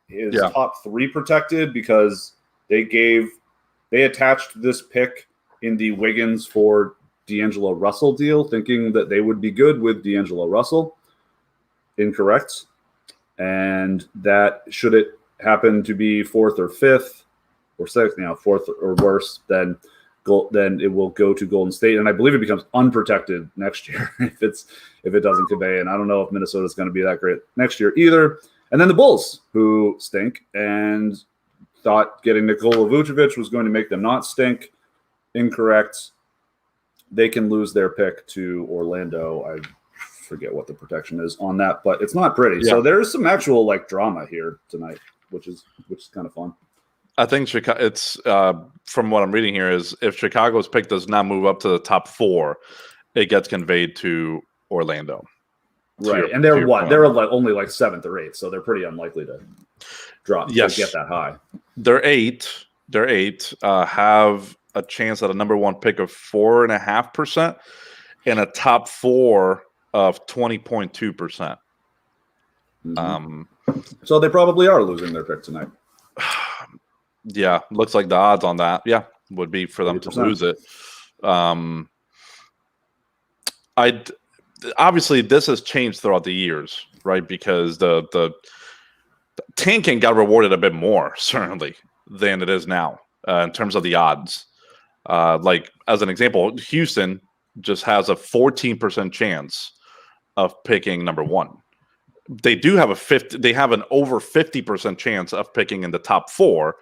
is top 3 protected because they attached this pick in the Wiggins for D'Angelo Russell deal, thinking that they would be good with D'Angelo Russell. Incorrect. And that, should it happen to be 4th or 5th or 6th, 4th or worse, then it will go to Golden State, and I believe it becomes unprotected next year if it doesn't convey. And I don't know if Minnesota is going to be that great next year either. And then the Bulls, who stink and thought getting Nikola Vucevic was going to make them not stink. Incorrect. They can lose their pick to Orlando. I forget what the protection is on that, but it's not pretty. Yeah. So there's some actual drama here tonight, which is kind of fun. I think Chicago. It's from what I'm reading here is if Chicago's pick does not move up to the top 4, it gets conveyed to Orlando. Right, and they're what? They're only 7th or 8th, so they're pretty unlikely to drop. Yes, to get that high. They're 8. They're 8. Have a chance at a number 1 pick of 4.5% and a top 4 of 20.2%. So they probably are losing their pick tonight. Yeah, looks like the odds on that, would be for them 30%. To lose it. Obviously this has changed throughout the years, right? Because the tanking got rewarded a bit more certainly than it is now in terms of the odds. As an example, Houston just has a 14% chance of picking number 1. They do have they have an over 50% chance of picking in the top 4,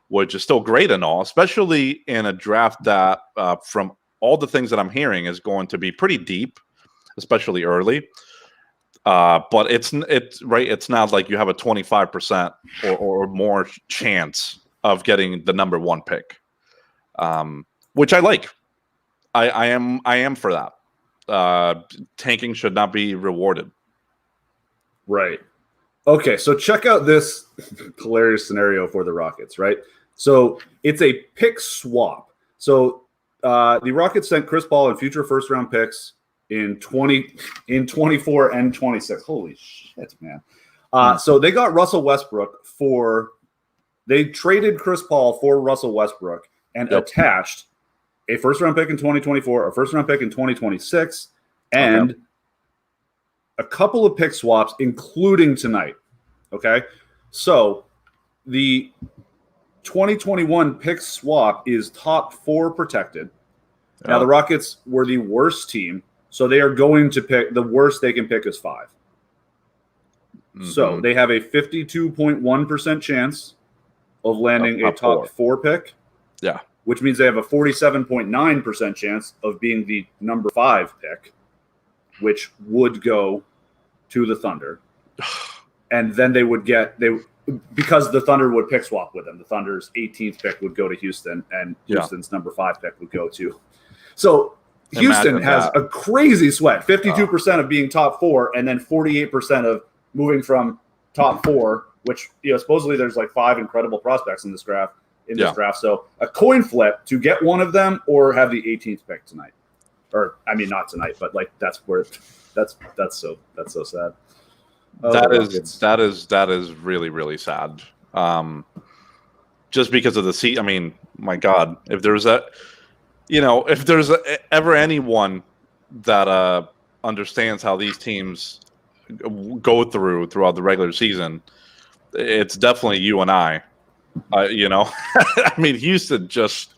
which is still great and all, especially in a draft that from all the things that I'm hearing is going to be pretty deep, especially early. But it's right. It's not like you have a 25% or more chance of getting the number one pick, which I like. I am for that. Tanking should not be rewarded. Right. Okay, so check out this hilarious scenario for the Rockets, right? So it's a pick swap. So the Rockets sent Chris Paul and future first round picks in 24 and 26. Holy shit, man. So they got Russell Westbrook they traded Chris Paul for Russell Westbrook and attached a first round pick in 2024, a first round pick in 2026, and a couple of pick swaps, including tonight. Okay. So the 2021 pick swap is top 4 protected. Now, the Rockets were the worst team, so they are going to pick the worst they can pick is 5. So they have a 52.1% chance of landing a top 4 pick. Yeah. Which means they have a 47.9% chance of being the number 5 pick, which would go to the Thunder. And then because the Thunder would pick swap with them. The Thunder's 18th pick would go to Houston, and Houston's number 5 pick would go to. So Houston has a crazy sweat, 52% of being top 4, and then 48% of moving from top 4, which supposedly there's like 5 incredible prospects in this draft. So a coin flip to get one of them or have the 18th pick tonight. Or I mean not tonight, but like that's so sad. That is really, really sad. Just because of the seat. I mean, my God, if there's ever anyone that understands how these teams go throughout the regular season, it's definitely you and I. I mean, Houston just,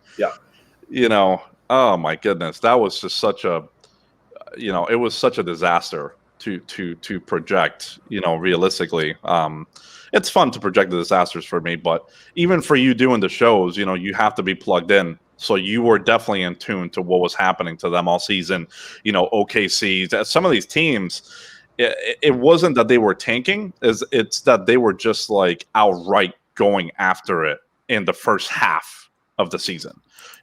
oh my goodness, that was just such a, it was such a disaster to project, realistically. It's fun to project the disasters for me, but even for you doing the shows, you have to be plugged in. So you were definitely in tune to what was happening to them all season. OKC, some of these teams, it wasn't that they were tanking, it's that they were just like outright going after it in the first half of the season.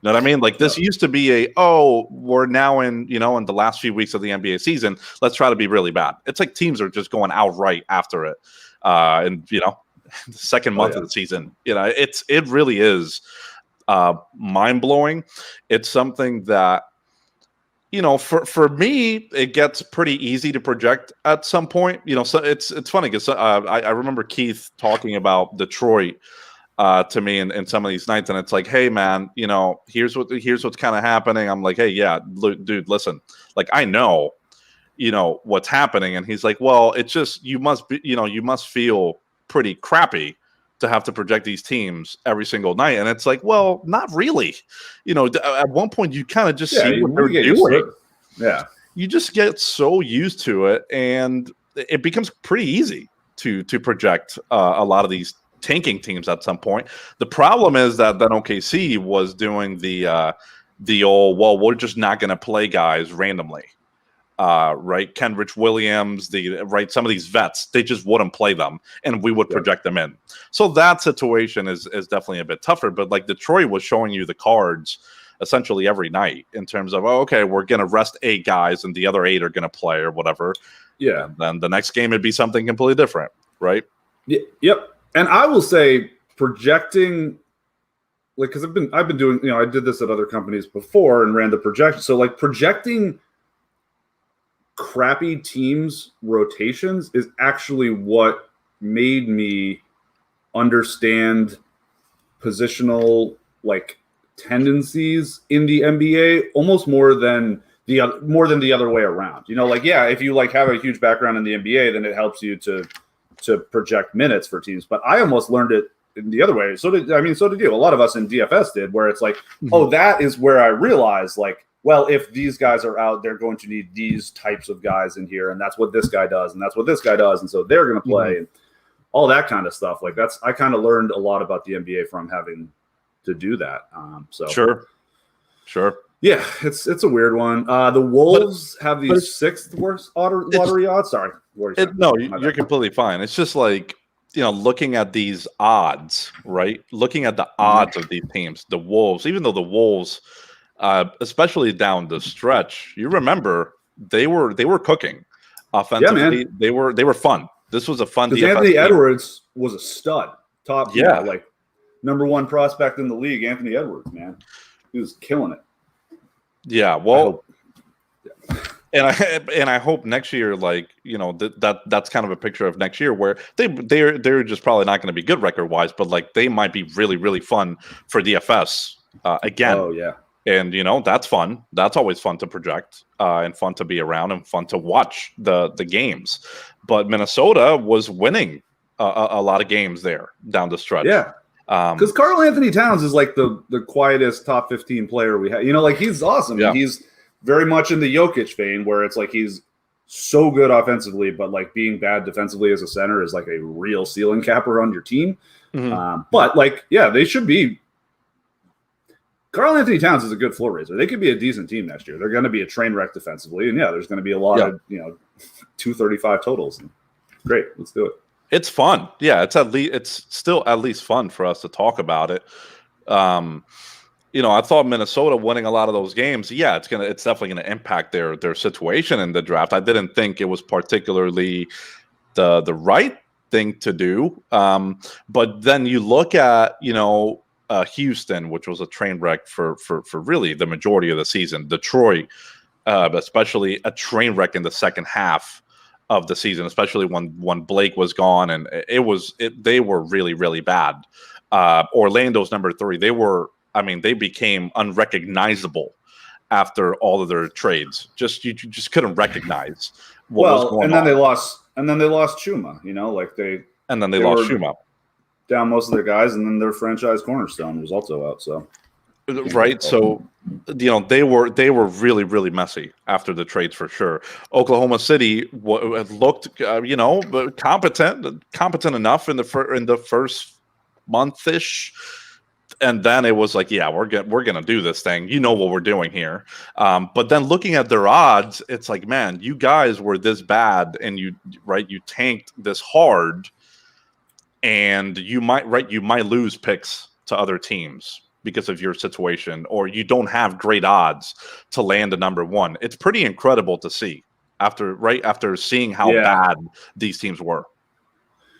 You know what I mean? Like this used to be we're now in the last few weeks of the NBA season, let's try to be really bad. It's like teams are just going outright after it. And the second month of the season, it really is mind blowing. It's something that, for me, it gets pretty easy to project at some point. So it's funny because I remember Keith talking about Detroit to me in some of these nights, and it's like, hey man, here's what's kind of happening. I'm like, hey, yeah, dude, listen, like I know, what's happening, and he's like, well, it's just you must feel pretty crappy to have to project these teams every single night. And it's like, well, not really. At one point you kind of just see what they're doing. Yeah. You just get so used to it, and it becomes pretty easy to project a lot of these tanking teams at some point. The problem is that OKC was doing the old, well, we're just not going to play guys randomly. Right, Kenrich Williams, some of these vets, they just wouldn't play them, and we would project them in. So that situation is definitely a bit tougher. But like Detroit was showing you the cards essentially every night in terms of, okay, we're going to rest 8 guys, and the other 8 are going to play or whatever. Yeah. And then the next game would be something completely different, right? Yep. And I will say projecting. Like, because I've been doing, I did this at other companies before and ran the projection. So like projecting crappy teams rotations is actually what made me understand positional like tendencies in the NBA almost more than the other way around. If you like have a huge background in the NBA, then it helps you to project minutes for teams. But I almost learned it in the other way. So did you. A lot of us in DFS did, where it's like, oh, that is where I realized like, well, if these guys are out, they're going to need these types of guys in here, and that's what this guy does, and that's what this guy does, and so they're going to play, and all that kind of stuff. Like I kind of learned a lot about the NBA from having to do that. Sure. Yeah, it's a weird one. The Wolves have the sixth worst lottery odds. Sorry, no, you're completely fine. It's just like, looking at these odds, right? Looking at the odds of these teams, the Wolves, even though the Wolves, especially down the stretch, you remember they were cooking offensively. Yeah, man. They were fun. This was a fun DFS Anthony team. Edwards was a stud, top, yeah, like number one prospect in the league. Anthony Edwards, man, he was killing it. Yeah, well, and I hope next year, like, that's kind of a picture of next year where they're just probably not going to be good record wise, but like they might be really, really fun for DFS again. Oh yeah. And that's fun. That's always fun to project and fun to be around and fun to watch the games. But Minnesota was winning a lot of games there down the stretch. Yeah, because Karl Anthony Towns is like the quietest top 15 player we have. Like he's awesome. Yeah. He's very much in the Jokic vein, where it's like he's so good offensively, but like being bad defensively as a center is like a real ceiling capper on your team. Mm-hmm. But like, yeah, they should be. Karl Anthony Towns is a good floor raiser. They could be a decent team next year. They're going to be a train wreck defensively, and yeah, there's going to be a lot of 235 totals. Great, let's do it. It's fun. Yeah, it's still at least fun for us to talk about it. I thought Minnesota winning a lot of those games, yeah, it's definitely gonna impact their situation in the draft. I didn't think it was particularly the right thing to do. But then you look at, Houston, which was a train wreck for really the majority of the season. Detroit, especially a train wreck in the second half of the season, especially when Blake was gone, and they were really, really bad. Orlando's number 3. They became unrecognizable after all of their trades. You just couldn't recognize what was going on. Then they lost Chuma, and then they lost Chuma. Down most of their guys, and then their franchise cornerstone was also out. So, right. So, they were really, really messy after the trades for sure. Oklahoma City looked, competent enough in the first month-ish, and then it was like, yeah, we're gonna do this thing. You know what we're doing here. But then looking at their odds, it's like, man, you guys were this bad, and you tanked this hard. And you might lose picks to other teams because of your situation, or you don't have great odds to land a number 1. It's pretty incredible to see after seeing how bad these teams were.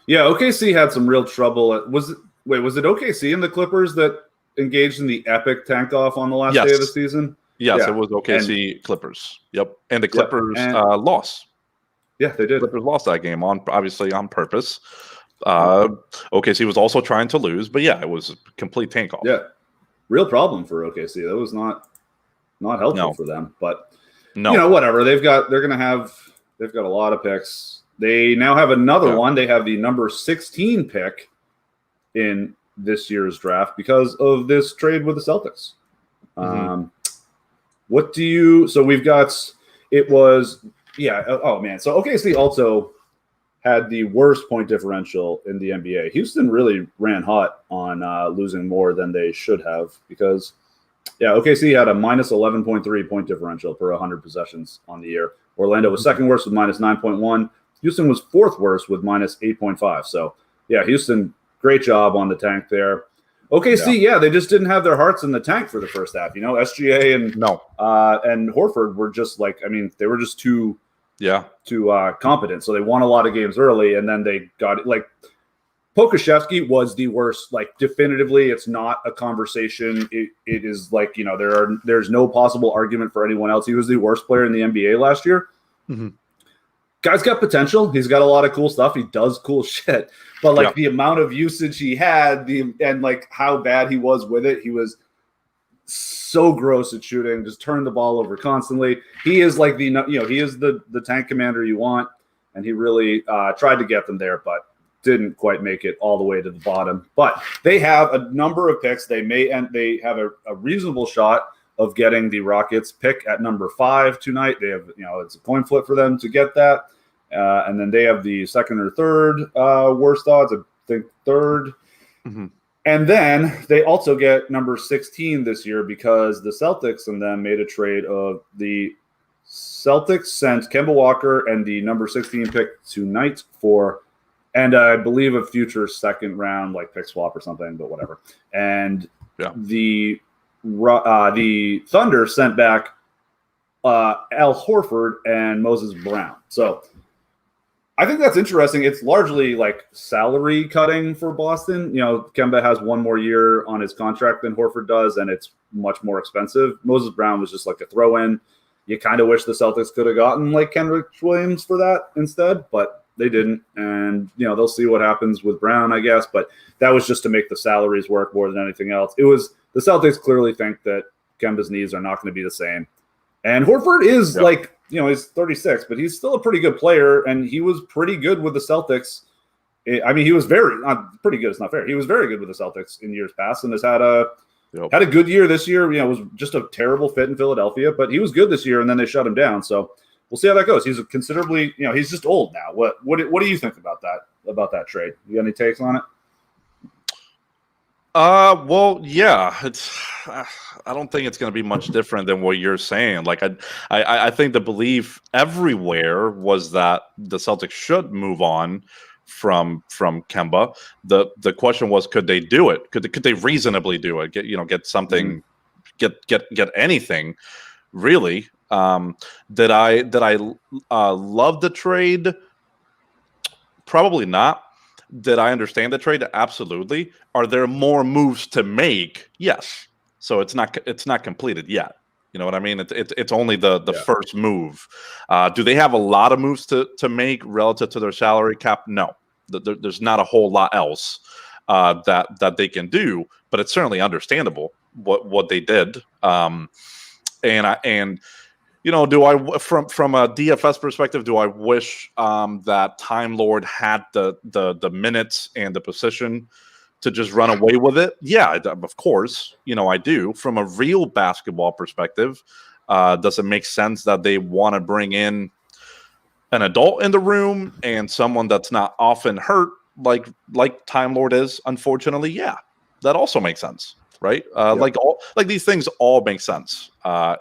Yeah, OKC had some real trouble. Was it OKC and the Clippers that engaged in the epic tank off on the last day of the season? Yes, it was OKC Clippers. Yep, and the Clippers lost. Yeah, they did. Clippers lost that game obviously on purpose. OKC was also trying to lose, but yeah, it was a complete tank off. Yeah, real problem for OKC. That was not helpful for them. But whatever. They've got a lot of picks. They now have another one. They have the number 16 pick in this year's draft because of this trade with the Celtics. So we've got it was oh man. So OKC also had the worst point differential in the NBA. Houston really ran hot on losing more than they should have because, OKC had a minus 11.3 point differential per 100 possessions on the year. Orlando was second worst with minus 9.1. Houston was fourth worst with minus 8.5. So, Houston, great job on the tank there. OKC, they just didn't have their hearts in the tank for the first half. SGA and Horford were just they were just too competent. So they won a lot of games early, and then they got Pokusevski was the worst. Definitively, it's not a conversation. It is there's no possible argument for anyone else. He was the worst player in the NBA last year. Mm-hmm. Guy's got potential. He's got a lot of cool stuff. He does cool shit. But the amount of usage he had, and how bad he was with it, he was so gross at shooting, just turn the ball over constantly. He is he is the tank commander you want, and he really tried to get them there, but didn't quite make it all the way to the bottom. But they have a number of picks. They have a reasonable shot of getting the Rockets pick at number 5 tonight. They have, it's a coin flip for them to get that. And then they have the second or third worst odds, I think third. Mm-hmm. And then they also get number 16 this year because the Celtics and them made a trade of the Celtics sent Kemba Walker and the number 16 pick tonight for, and I believe a future second round like pick swap or something, but whatever. And the Thunder sent back Al Horford and Moses Brown. So I think that's interesting. It's largely like salary cutting for Boston. You know, Kemba has one more year on his contract than Horford does, and it's much more expensive. Moses Brown was just like a throw in. You kind of wish the Celtics could have gotten like Kenrich Williams for that instead, but they didn't. And, you know, they'll see what happens with Brown, I guess. But that was just to make the salaries work more than anything else. It was the Celtics clearly think that Kemba's needs are not going to be the same. And Horford is like, you know, he's 36, but he's still a pretty good player, and he was pretty good with the Celtics. I mean, he was not pretty good. It's not fair. He was very good with the Celtics in years past, and has had a good year this year. You know, it was just a terrible fit in Philadelphia, but he was good this year, and then they shut him down. So we'll see how that goes. He's considerably, you know, he's just old now. What do you think about that trade? You got any takes on it? Well, yeah, I don't think it's going to be much different than what you're saying. Like, I think the belief everywhere was that the Celtics should move on from Kemba. The question was, could they do it? Could they reasonably do it? Get something, get anything, really? Did I love the trade? Probably not. Did I understand the trade? Absolutely. Are there more moves to make? Yes. So it's not completed yet. You know what I mean? It's only the first move. Do they have a lot of moves to make relative to their salary cap? No. There's not a whole lot else that they can do, but it's certainly understandable what they did. And you know, do I from a DFS perspective, do I wish that Time Lord had the minutes and the position to just run away with it? Yeah, of course. You know, I do. From a real basketball perspective, does it make sense that they want to bring in an adult in the room and someone that's not often hurt like Time Lord is? Unfortunately, yeah, that also makes sense. Right, like these things all make sense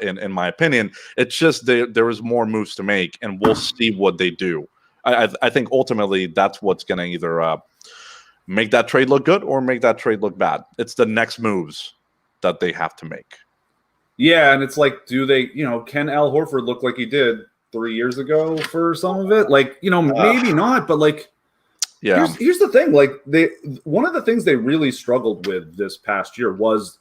in my opinion. It's just there is more moves to make, and we'll see what they do. I think ultimately that's what's going to either make that trade look good or make that trade look bad. It's the next moves that they have to make. Yeah, and it's like, do they? You know, can Al Horford look like he did 3 years ago for some of it? Like, you know, maybe not, but like. Yeah. Here's the thing. Like one of the things they really struggled with this past year was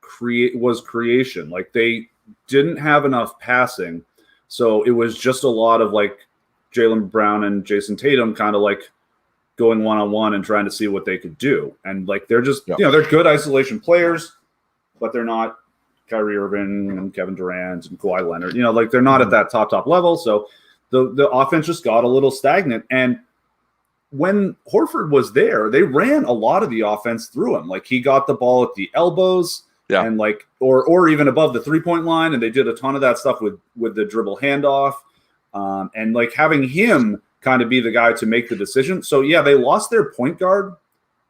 creation. Like they didn't have enough passing. So it was just a lot of like Jaylen Brown and Jason Tatum kind of like going one-on-one and trying to see what they could do. And like, they're just, you know, they're good isolation players, but they're not Kyrie Irving and Kevin Durant and Kawhi Leonard, you know, like they're not at that top level. So the offense just got a little stagnant. And when Horford was there, they ran a lot of the offense through him. Like he got the ball at the elbows and like, or even above the 3-point line. And they did a ton of that stuff with the dribble handoff. And like having him kind of be the guy to make the decision. So yeah, they lost their point guard.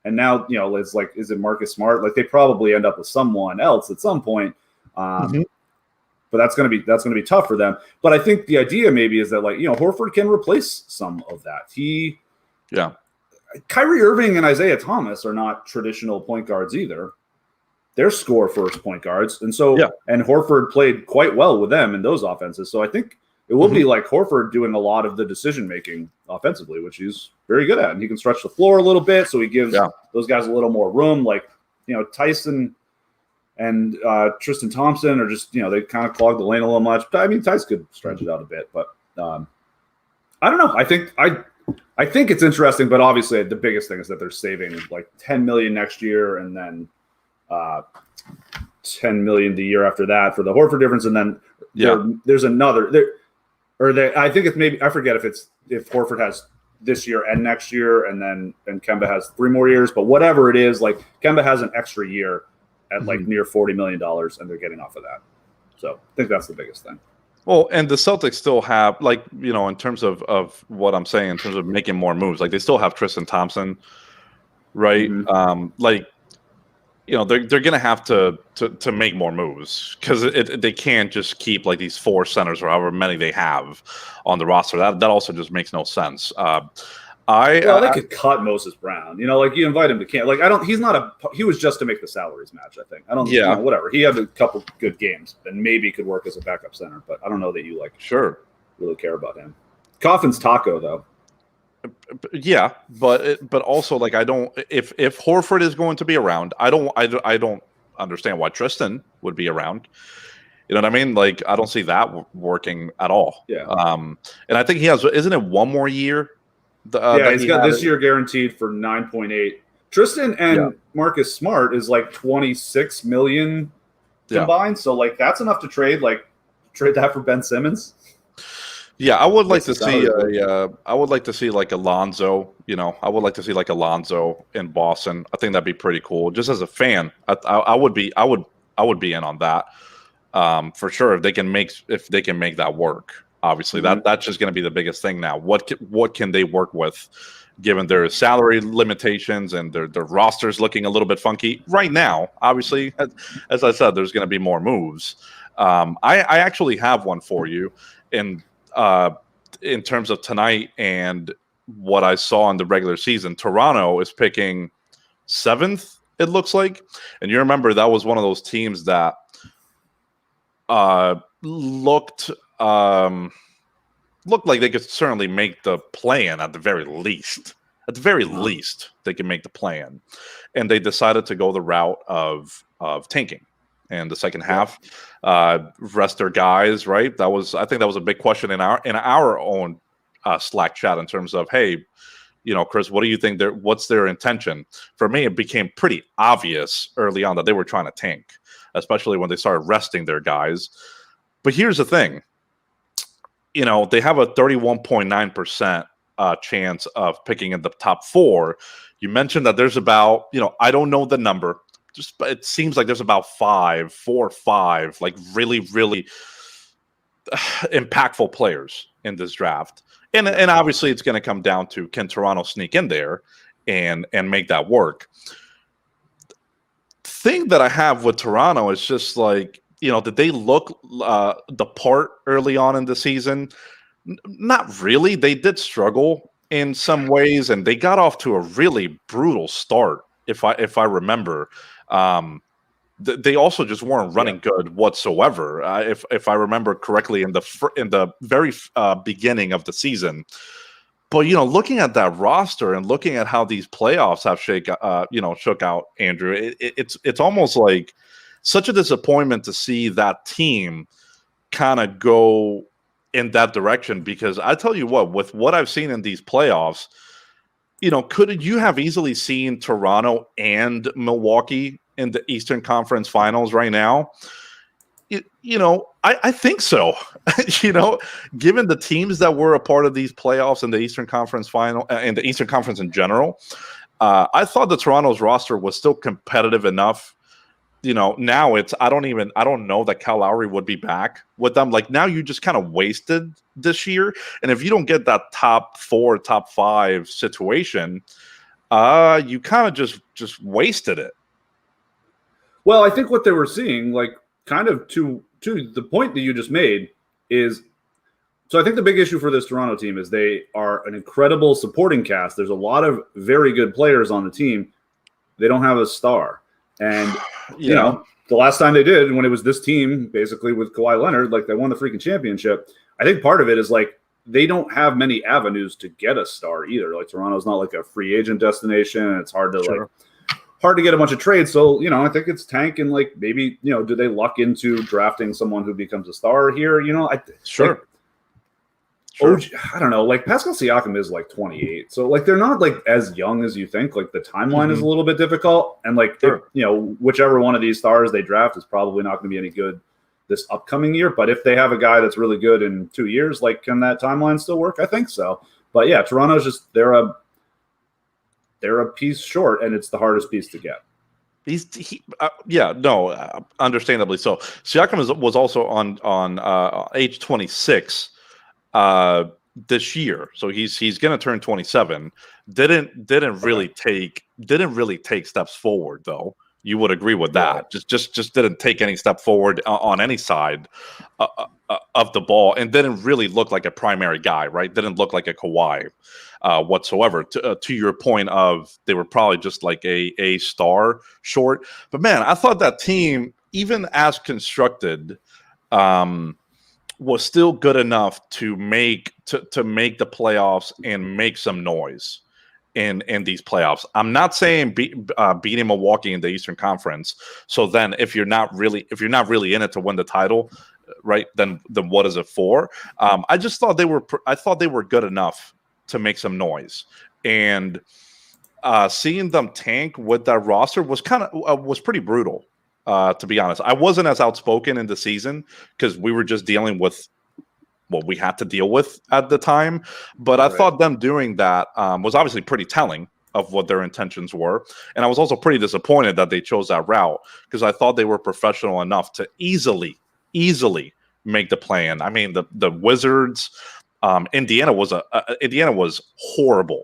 And now, you know, it's like, is it Marcus Smart? Like they probably end up with someone else at some point. But that's going to be tough for them. But I think the idea maybe is that like, you know, Horford can replace some of that. Kyrie Irving and Isaiah Thomas are not traditional point guards either. They're score first point guards. And so, and Horford played quite well with them in those offenses. So I think it will be like Horford doing a lot of the decision-making offensively, which he's very good at. And he can stretch the floor a little bit. So he gives those guys a little more room. Like, you know, Tyson and Tristan Thompson are just, you know, they kind of clog the lane a little much. But I mean, Tyson could stretch it out a bit, but I don't know. I think it's interesting, but obviously the biggest thing is that they're saving like $10 million next year and then $10 million the year after that for the Horford difference. And then there's another I think it's maybe, I forget if Horford has this year and next year and Kemba has 3 more years, but whatever it is, like Kemba has an extra year at like near $40 million and they're getting off of that. So I think that's the biggest thing. Well, and the Celtics still have, like, you know, in terms of what I'm saying, in terms of making more moves, like they still have Tristan Thompson, right? Like they're going to have to make more moves because they can't just keep like these four centers or however many they have on the roster. That also just makes no sense. They could cut Moses Brown. Like you invite him to camp. Like he was just to make the salaries match. I think whatever. He had a couple good games and maybe could work as a backup center, but I don't know that you really care about him. Coffin's Taco though. Yeah, but also like I don't. If Horford is going to be around, I don't understand why Tristan would be around. You know what I mean? Like I don't see that working at all. Yeah. And I think he has. Isn't it one more year? He's got this year guaranteed for 9.8. Tristan and Marcus Smart is like 26 million combined. So like that's enough to trade that for Ben Simmons. Yeah, I would like to see. I would like to see like Alonzo. I would like to see like Alonzo in Boston. I think that'd be pretty cool. Just as a fan, I would be in on that for sure. If they can make that work, obviously that's just going to be the biggest thing now. What can they work with, given their salary limitations and their rosters looking a little bit funky right now? Obviously, as I said, there's going to be more moves. I actually have one for you in terms of tonight and what I saw in the regular season. Toronto is picking 7th, it looks like. And you remember that was one of those teams that looked like they could certainly make the play-in at the very least. At the very least, they can make the play-in. And they decided to go the route of tanking. And the second half, rest their guys, right? I think that was a big question in our own Slack chat in terms of, hey, Chris, what do you think? What's their intention? For me, it became pretty obvious early on that they were trying to tank, especially when they started resting their guys. But here's the thing, they have a 31.9% chance of picking in the top 4. You mentioned that there's about, I don't know the number. It seems like there's about 4 or 5, like really, really impactful players in this draft. And obviously it's going to come down to, can Toronto sneak in there and make that work? Thing that I have with Toronto is just like, did they look the part early on in the season? Not really. They did struggle in some ways, and they got off to a really brutal start, if I remember. They also just weren't running good whatsoever. If I remember correctly, in the very beginning of the season. But looking at that roster and looking at how these playoffs have shook out, Andrew, it's almost like such a disappointment to see that team kind of go in that direction. Because I tell you what, with what I've seen in these playoffs, could you have easily seen Toronto and Milwaukee in the Eastern Conference Finals right now? I think so. Given the teams that were a part of these playoffs in the Eastern Conference Final and the Eastern Conference in general, I thought the Toronto's roster was still competitive enough. Now I don't know that Kyle Lowry would be back with them. Like now you just kind of wasted this year. And if you don't get that top 4, top 5 situation, you kind of just wasted it. Well, I think what they were seeing, like kind of to the point that you just made is, so I think the big issue for this Toronto team is they are an incredible supporting cast. There's a lot of very good players on the team. They don't have a star. And, the last time they did, when it was this team, basically with Kawhi Leonard, like they won the freaking championship, I think part of it is like they don't have many avenues to get a star either. Like Toronto's not like a free agent destination, and it's hard to hard to get a bunch of trades. So, I think it's tank and like maybe, do they luck into drafting someone who becomes a star here? Sure. I don't know. Like Pascal Siakam is like 28. So like they're not like as young as you think. Like the timeline is a little bit difficult. And like, whichever one of these stars they draft is probably not going to be any good this upcoming year. But if they have a guy that's really good in 2 years, like can that timeline still work? I think so. But yeah, Toronto's just they're a piece short, and it's the hardest piece to get. Understandably so. Siakam was also on age 26 this year, so he's going to turn 27. Didn't really take steps forward though. You would agree with that. Right. Just didn't take any step forward on any side of the ball, and didn't really look like a primary guy, right? Didn't look like a Kawhi whatsoever. To your point of they were probably just like a star short. But man, I thought that team, even as constructed, was still good enough to make the playoffs and make some noise in these playoffs. I'm not saying beating Milwaukee in the Eastern Conference. So then, if you're not really in it to win the title, right? Then what is it for? I just thought they were good enough to make some noise, and seeing them tank with that roster was was pretty brutal. To be honest, I wasn't as outspoken in the season because we were just dealing with what we had to deal with at the time. But I thought them doing that was obviously pretty telling of what their intentions were. And I was also pretty disappointed that they chose that route because I thought they were professional enough to easily make the play-in. I mean, the Wizards, Indiana was horrible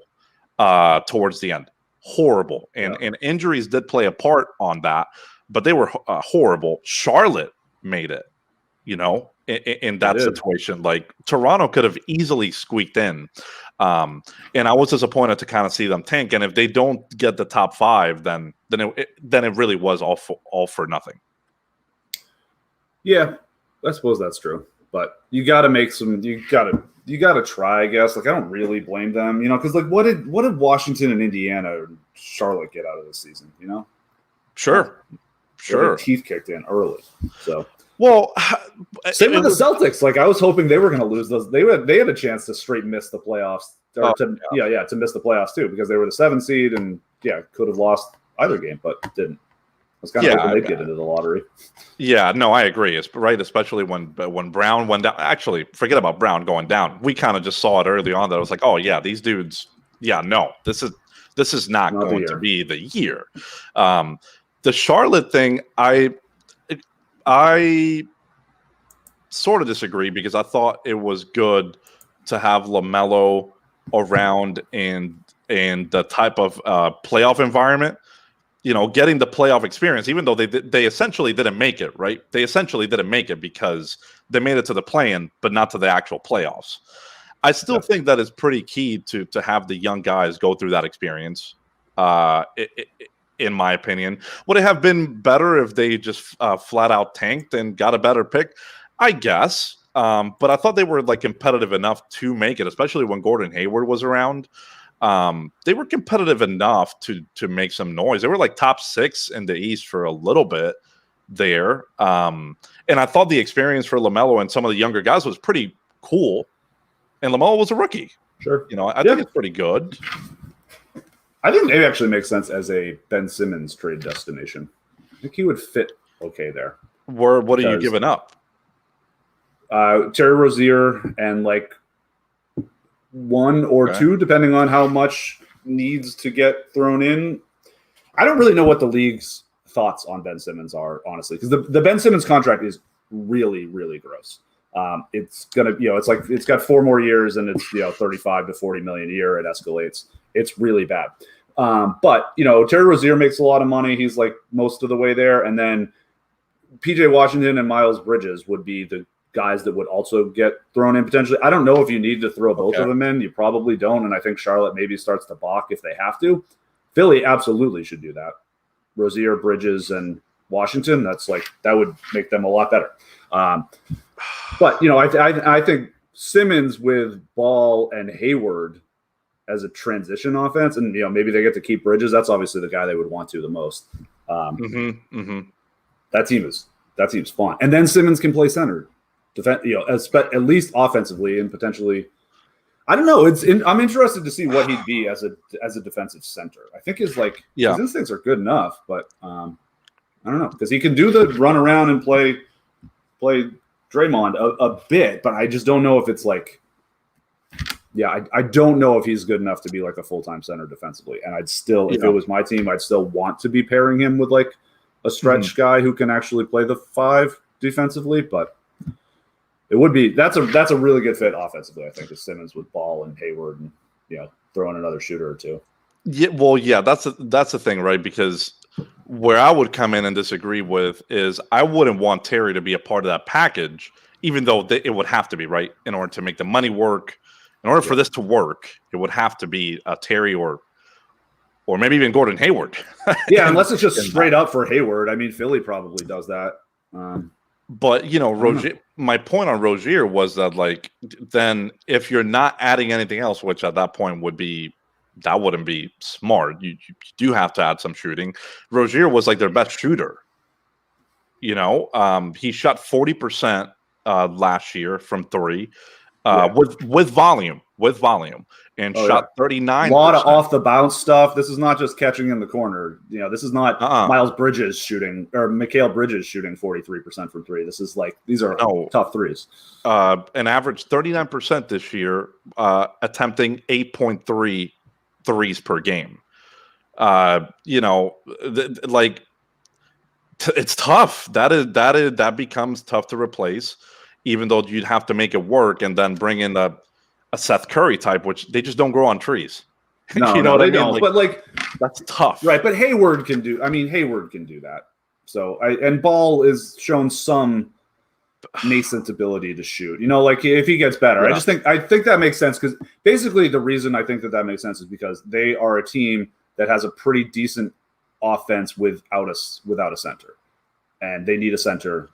towards the end. Horrible. And injuries did play a part on that. But they were horrible. Charlotte made it, in that situation. Like Toronto could have easily squeaked in. And I was disappointed to kind of see them tank. And if they don't get the top 5, then it really was all for nothing. Yeah, I suppose that's true. But you got to make some. You got to try. I guess. Like I don't really blame them. Because like what did Washington and Indiana and Charlotte get out of this season? Sure. Their teeth kicked in early. So same with the Celtics. Like I was hoping they were going to lose those. They had a chance to straight miss the playoffs, to miss the playoffs too because they were the 7 seed and could have lost either game but didn't. I was kind of hoping they'd get into the lottery. Yeah, no, I agree. It's right, especially when Brown went down. Actually, forget about Brown going down. We kind of just saw it early on that I was like, oh yeah, these dudes. Yeah, no, this is not going to be the year. The Charlotte thing, I sort of disagree because I thought it was good to have LaMelo around in the type of playoff environment. Getting the playoff experience, even though they essentially didn't make it, right? They essentially didn't make it because they made it to the play-in, but not to the actual playoffs. I still think that is pretty key to have the young guys go through that experience. In my opinion, would it have been better if they just flat out tanked and got a better pick? I guess, but I thought they were like competitive enough to make it, especially when Gordon Hayward was around. They were competitive enough to make some noise. They were like top 6 in the East for a little bit there, and I thought the experience for LaMelo and some of the younger guys was pretty cool. And LaMelo was a rookie. Sure, I think it's pretty good. I think it actually makes sense as a Ben Simmons trade destination. I think he would fit okay there. What are you giving up? Terry Rozier and like 1 or 2, depending on how much needs to get thrown in. I don't really know what the league's thoughts on Ben Simmons are, honestly, because the Ben Simmons contract is really, really gross. It's gonna, it's got 4 more years and it's 35 to 40 million a year. It escalates. It's really bad. But Terry Rozier makes a lot of money. He's like most of the way there. And then PJ Washington and Miles Bridges would be the guys that would also get thrown in potentially. I don't know if you need to throw both of them in. You probably don't. And I think Charlotte maybe starts to balk if they have to. Philly absolutely should do that. Rozier, Bridges, and Washington. That would make them a lot better. But I think Simmons with Ball and Hayward as a transition offense, and maybe they get to keep Bridges. That's obviously the guy they would want to the most. That team's fun, and then Simmons can play center, at least offensively, and potentially. I don't know. I'm interested to see what he'd be as a defensive center. I think his instincts are good enough, but I don't know because he can do the run around and play Draymond a bit, but I just don't know if it's like. Yeah, I don't know if he's good enough to be like a full-time center defensively. And I'd still, if it was my team, I'd still want to be pairing him with like a stretch guy who can actually play the 5 defensively. But it would be that's a really good fit offensively, I think, is Simmons with Ball and Hayward and throw in another shooter or 2. Yeah, well, yeah, that's the thing, right? Because Where I would come in and disagree with is I wouldn't want Terry to be a part of that package, even though it would have to be, right, in order to make the money work. In order for this to work, it would have to be Terry or maybe even Gordon Hayward. Yeah, unless it's just straight up for Hayward. I mean, Philly probably does that. But Rozier. My point on Rozier was that, like, then if you're not adding anything else, which at that point wouldn't be smart. You do have to add some shooting. Rozier was like their best shooter. He shot 40% last year from three, with volume, and shot 39%. A lot of off the bounce stuff. This is not just catching in the corner. This is not Miles Bridges shooting or Mikal Bridges shooting 43% from three. This is like these are tough threes. An average 39% this year, attempting 8.3 threes per game. It's tough. That becomes tough to replace, even though you'd have to make it work and then bring in a Seth Curry type, which they just don't grow on trees. No, what I mean? Don't. But that's tough, right? But Hayward can do that. So and Ball is shown some nascent ability to shoot. If he gets better, I think that makes sense because basically the reason I think that makes sense is because they are a team that has a pretty decent offense without a center, and they need a center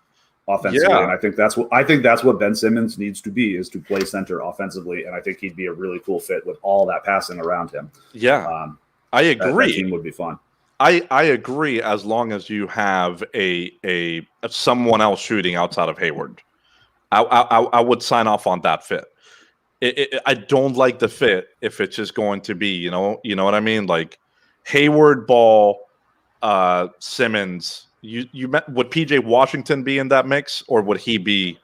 offensively. And I think that's what Ben Simmons needs to be, is to play center offensively. And I think he'd be a really cool fit with all that passing around him. Yeah, I agree. That team would be fun. I agree, as long as you have a someone else shooting outside of Hayward. I would sign off on that fit. I don't like the fit if it's just going to be, you know what I mean? Like Hayward, Ball, Simmons. Would PJ Washington be in that mix, or would he be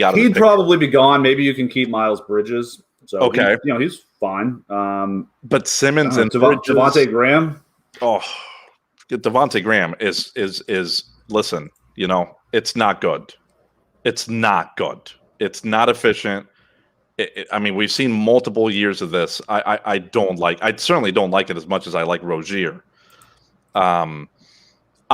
out of He'd probably be gone. Maybe you can keep Miles Bridges. So okay, he's fine. But Simmons and Devontae Graham. Oh, Devontae Graham is listen, it's not good. It's not good. It's not efficient. I mean, we've seen multiple years of this. I certainly don't like it as much as I like Rozier.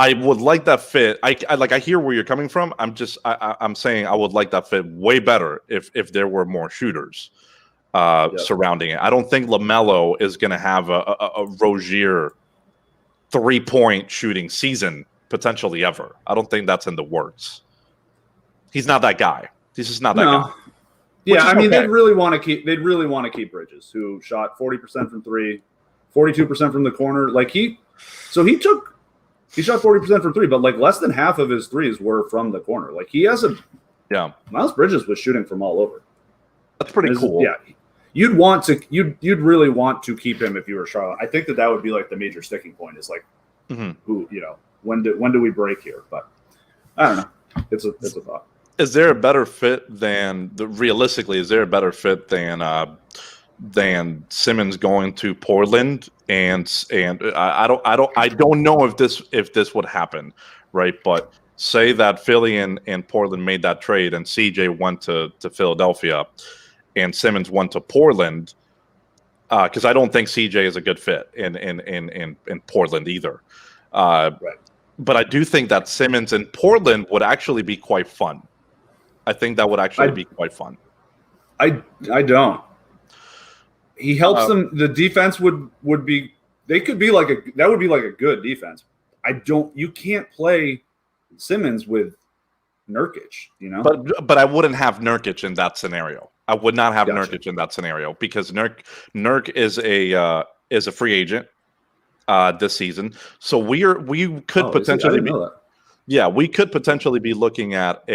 I would like that fit. I hear where you're coming from. I'm saying I would like that fit way better if there were more shooters surrounding it. I don't think LaMelo is going to have a Rozier 3-point shooting season potentially ever. I don't think that's in the works. He's not that guy. He's just not that guy. Yeah, I mean, they'd really want to keep Bridges, who shot 40% from three, 42% from the corner. He shot 40% from three, but less than half of his threes were from the corner. Miles Bridges was shooting from all over. That's pretty cool. Yeah. You'd really want to keep him if you were Charlotte. I think that would be the major sticking point is when do we break here? But I don't know. It's a thought. Is there a better fit realistically? Is there a better fit than Simmons going to Portland? And I don't know if this would happen, right? But say that Philly and Portland made that trade, and CJ went to Philadelphia, and Simmons went to Portland, because I don't think CJ is a good fit in Portland either. Right. But I do think that Simmons in Portland would actually be quite fun. I think that would actually be quite fun. I don't. He helps them. The defense would be. They could be that would be a good defense. You can't play Simmons with Nurkic. But I wouldn't have Nurkic in that scenario. I would not have Nurkic in that scenario because Nurk is a free agent this season. So we could potentially be. Yeah, we could potentially be looking at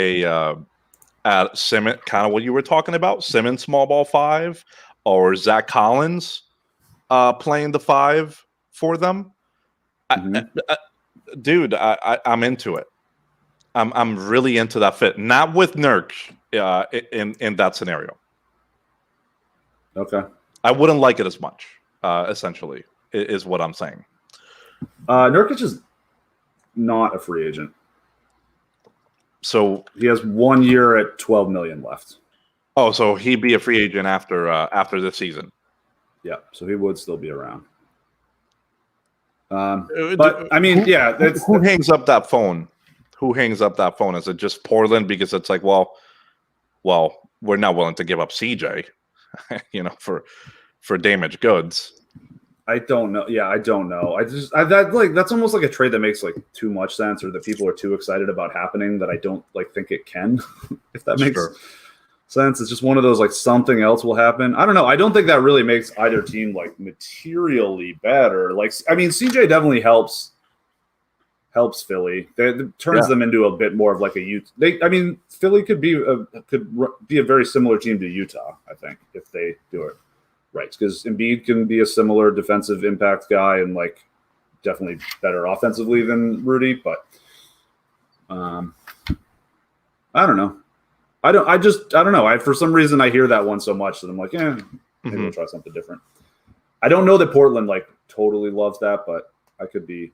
at Simmons, kind of what you were talking about, Simmons small ball 5, or Zach Collins playing the 5 for them. Dude, I'm into it. I'm really into that fit. Not with Nurk in that scenario. Okay. I wouldn't like it as much, essentially, is what I'm saying. Nurkic is not a free agent. So he has 1 year at $12 million left. Oh, so he'd be a free agent after this season. Yeah, so he would still be around. But I mean, who hangs up that phone? Who hangs up that phone? Is it just Portland? Because it's like, well, we're not willing to give up CJ, for damaged goods. I don't know. Yeah, I don't know. That's almost like a trade that makes like too much sense, or that people are too excited about happening that I don't like think it can. If that makes sense, it's just one of those like something else will happen. I don't know. I don't think that really makes either team like materially better. Like, I mean, CJ definitely helps Philly. It turns them into a bit more of like a Utah. Philly could be a very similar team to Utah, I think, if they do it right. Because Embiid can be a similar defensive impact guy and like definitely better offensively than Rudy. But I don't know. I don't know. For some reason I hear that one so much that I'm like, maybe we'll try something different. I don't know that Portland like totally loves that, but I could be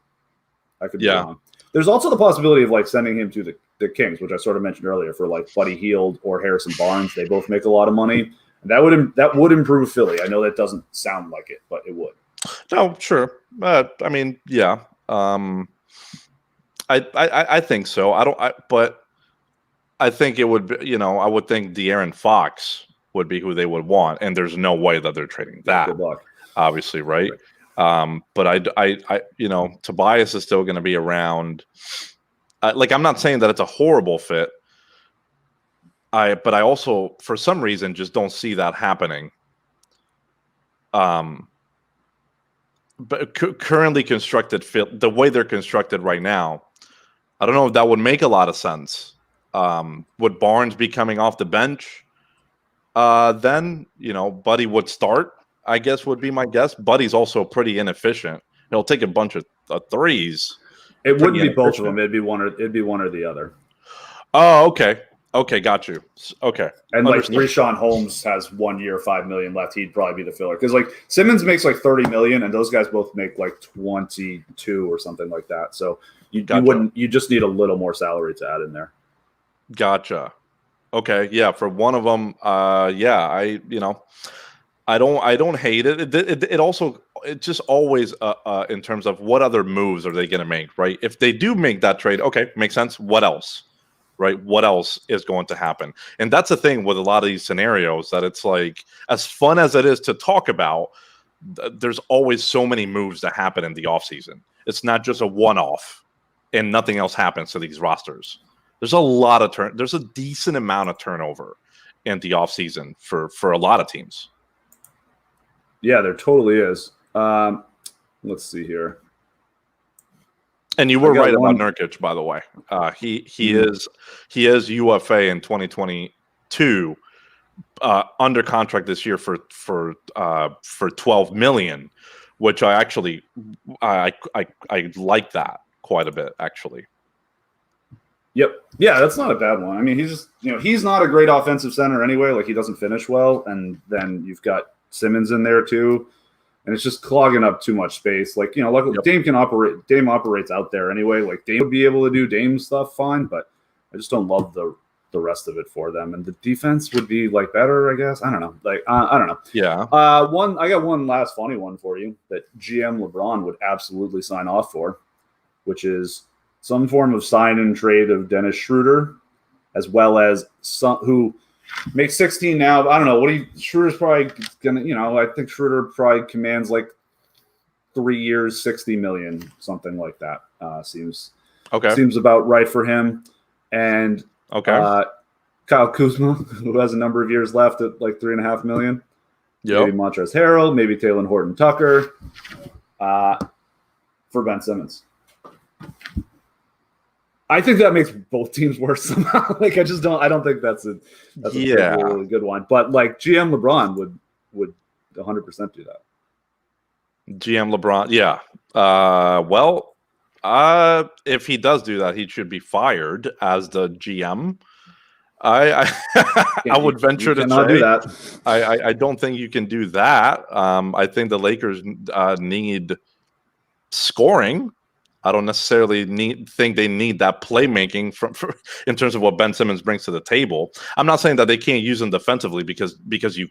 wrong. There's also the possibility of like sending him to the Kings, which I sort of mentioned earlier, for like Buddy Hield or Harrison Barnes. They both make a lot of money. And that would improve Philly. I know that doesn't sound like it, but it would. No, sure. I mean, yeah. I think so. But I think it would be, I would think De'Aaron Fox would be who they would want, and there's no way that they're trading that. Good luck. Obviously, right? But I Tobias is still going to be around. I'm not saying that it's a horrible fit. But I also, for some reason, just don't see that happening. But currently constructed fit, the way they're constructed right now, I don't know if that would make a lot of sense. Would Barnes be coming off the bench? Then Buddy would start, I guess, would be my guess. Buddy's also pretty inefficient. He'll take a bunch of threes. It wouldn't be both of them. It'd be one or the other. Oh, okay. Okay, got you. Okay. And understood. Like Richaun Holmes has 1 year, $5 million left. He'd probably be the filler. Because like Simmons makes like $30 million, and those guys both make like 22 or something like that. So you just need a little more salary to add in there. Gotcha. Okay. Yeah. For one of them, I don't hate it. It also, it's just always in terms of what other moves are they going to make, right? If they do make that trade, okay, makes sense. What else? Right? What else is going to happen? And that's the thing with a lot of these scenarios, that it's like, as fun as it is to talk about, there's always so many moves that happen in the offseason. It's not just a one-off and nothing else happens to these rosters. There's a lot of there's a decent amount of turnover in the offseason for a lot of teams. Yeah, there totally is. Let's see here. And you were right about Nurkic, by the way. He is UFA in 2022, under contract this year for $12 million, which I actually I like that quite a bit, actually. Yep. Yeah, that's not a bad one. I mean, he's just he's not a great offensive center anyway. Like, he doesn't finish well, and then you've got Simmons in there too. And it's just clogging up too much space. Like, Dame operates out there anyway. Like, Dame would be able to do Dame stuff fine, but I just don't love the rest of it for them. And the defense would be like better, I guess. I don't know. Like, I don't know. Yeah. I got one last funny one for you that GM LeBron would absolutely sign off for, which is some form of sign and trade of Dennis Schroeder, as well as some who makes 16 now. I don't know. Schroeder's probably gonna, I think Schroeder probably commands like 3 years, $60 million, something like that. Seems about right for him. And Kyle Kuzma, who has a number of years left at like $3.5 million. Yep. Maybe Montrezl Harrell, maybe Talen Horton-Tucker, for Ben Simmons. I think that makes both teams worse somehow. Like, I don't think that's a really good one. But like, GM LeBron would 100% do that. GM LeBron, yeah. If he does do that, he should be fired as the GM. I would venture to say do that. I don't think you can do that. I think the Lakers need scoring. I don't necessarily think they need that playmaking in terms of what Ben Simmons brings to the table. I'm not saying that they can't use him defensively because you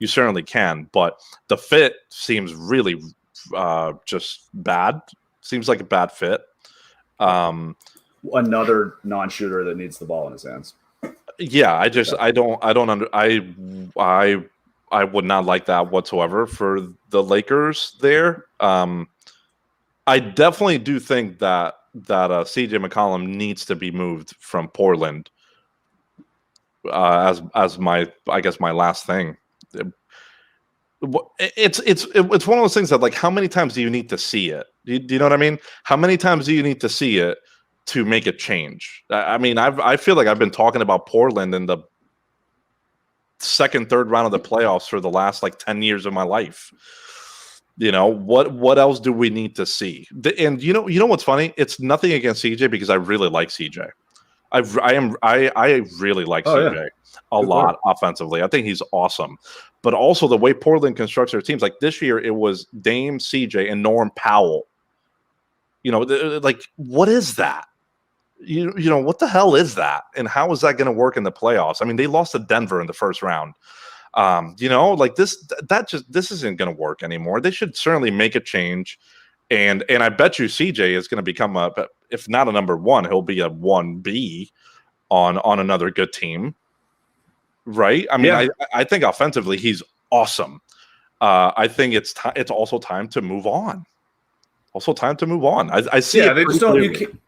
certainly can. But the fit seems really just bad. Seems like a bad fit. Another non-shooter that needs the ball in his hands. Yeah, I would not like that whatsoever for the Lakers there. I definitely do think that CJ McCollum needs to be moved from Portland. As my last thing. It's one of those things that, like, how many times do you need to see it? Do you know what I mean? How many times do you need to see it to make a change? I mean, I feel like I've been talking about Portland in the second, third round of the playoffs for the last like 10 years of my life. You know, what else do we need to see? And you know what's funny? It's nothing against CJ because I really like CJ. I really like CJ a lot offensively. I think he's awesome. But also the way Portland constructs their teams, like this year, it was Dame, CJ, and Norm Powell. You know, like, what is that? You know, what the hell is that? And how is that going to work in the playoffs? I mean, they lost to Denver in the first round. You know, like this isn't going to work anymore. They should certainly make a change. And I bet you CJ is going to become if not a number one, he'll be a 1B on another good team. Right? I mean, I think offensively he's awesome. I think it's also time to move on. I see. Yeah, they just don't.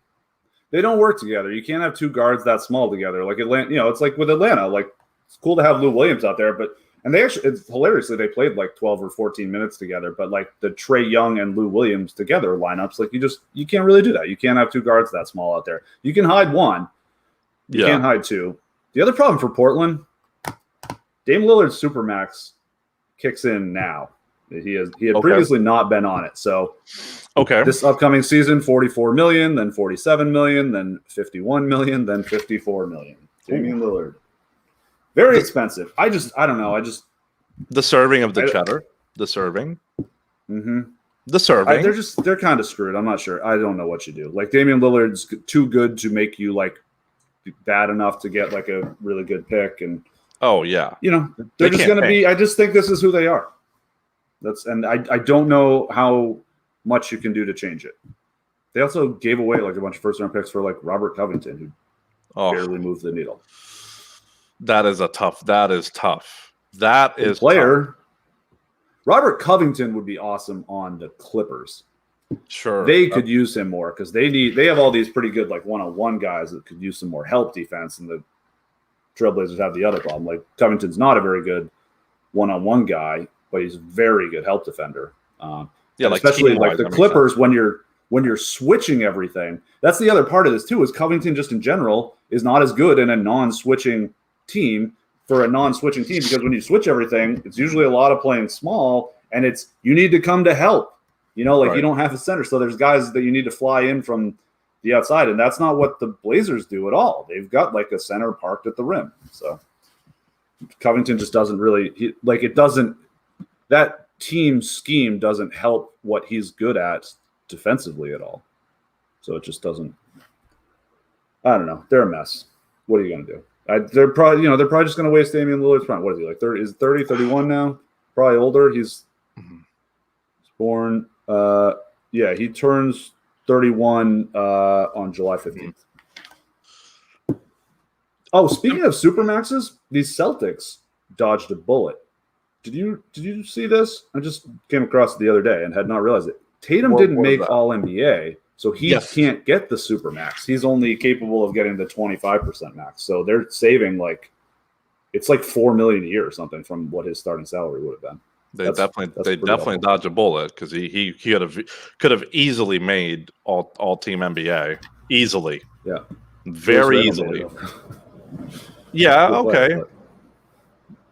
They don't work together. You can't have two guards that small together. Like Atlanta, you know, it's like with Atlanta. Like, it's cool to have Lou Williams out there, and they actually, it's hilariously, they played like 12 or 14 minutes together. But like the Trae Young and Lou Williams together lineups, like you can't really do that. You can't have two guards that small out there. You can hide one. You can't hide two. The other problem for Portland, Dame Lillard's Supermax kicks in now. He had previously not been on it. So this upcoming season, 44 million, then 47 million, then 51 million, then 54 million. Damian Lillard. Very expensive. I don't know. The serving of the cheddar. The serving. Mm-hmm. The serving. They're kind of screwed. I'm not sure. I don't know what you do. Like, Damian Lillard's too good to make you like bad enough to get like a really good pick. And you know, they're just going to be. I just think this is who they are. I don't know how much you can do to change it. They also gave away like a bunch of first round picks for like Robert Covington, who barely moved the needle. That is tough. That is player. Tough. Robert Covington would be awesome on the Clippers. Sure. They could use him more because they have all these pretty good like one-on-one guys that could use some more help defense, and the Trailblazers have the other problem. Like, Covington's not a very good one-on-one guy, but he's a very good help defender. Especially like the Clippers, when you're switching everything. That's the other part of this too, is Covington just in general is not as good in a non-switching team for a non-switching team, because when you switch everything, it's usually a lot of playing small, and you need to come to help. You know, like, you don't have a center, so there's guys that you need to fly in from the outside, and that's not what the Blazers do at all. They've got like a center parked at the rim. So Covington just doesn't really that team scheme doesn't help what he's good at defensively at all. So it just doesn't. I don't know. They're a mess. What are you going to do? They're probably just going to waste Damian Lillard's prime. What is he, like 30? Is 30, 31 now? Probably older. He's born. He turns 31 on July 15th. Oh, speaking of Supermaxes, these Celtics dodged a bullet. Did you see this? I just came across it the other day and had not realized it. Tatum didn't make All NBA, so he can't get the Supermax. He's only capable of getting the 25% max. So they're saving it's like $4 million a year or something from what his starting salary would have been. They definitely dodged a bullet, because he could have easily made all team NBA easily. Yeah, very easily. Yeah. Okay.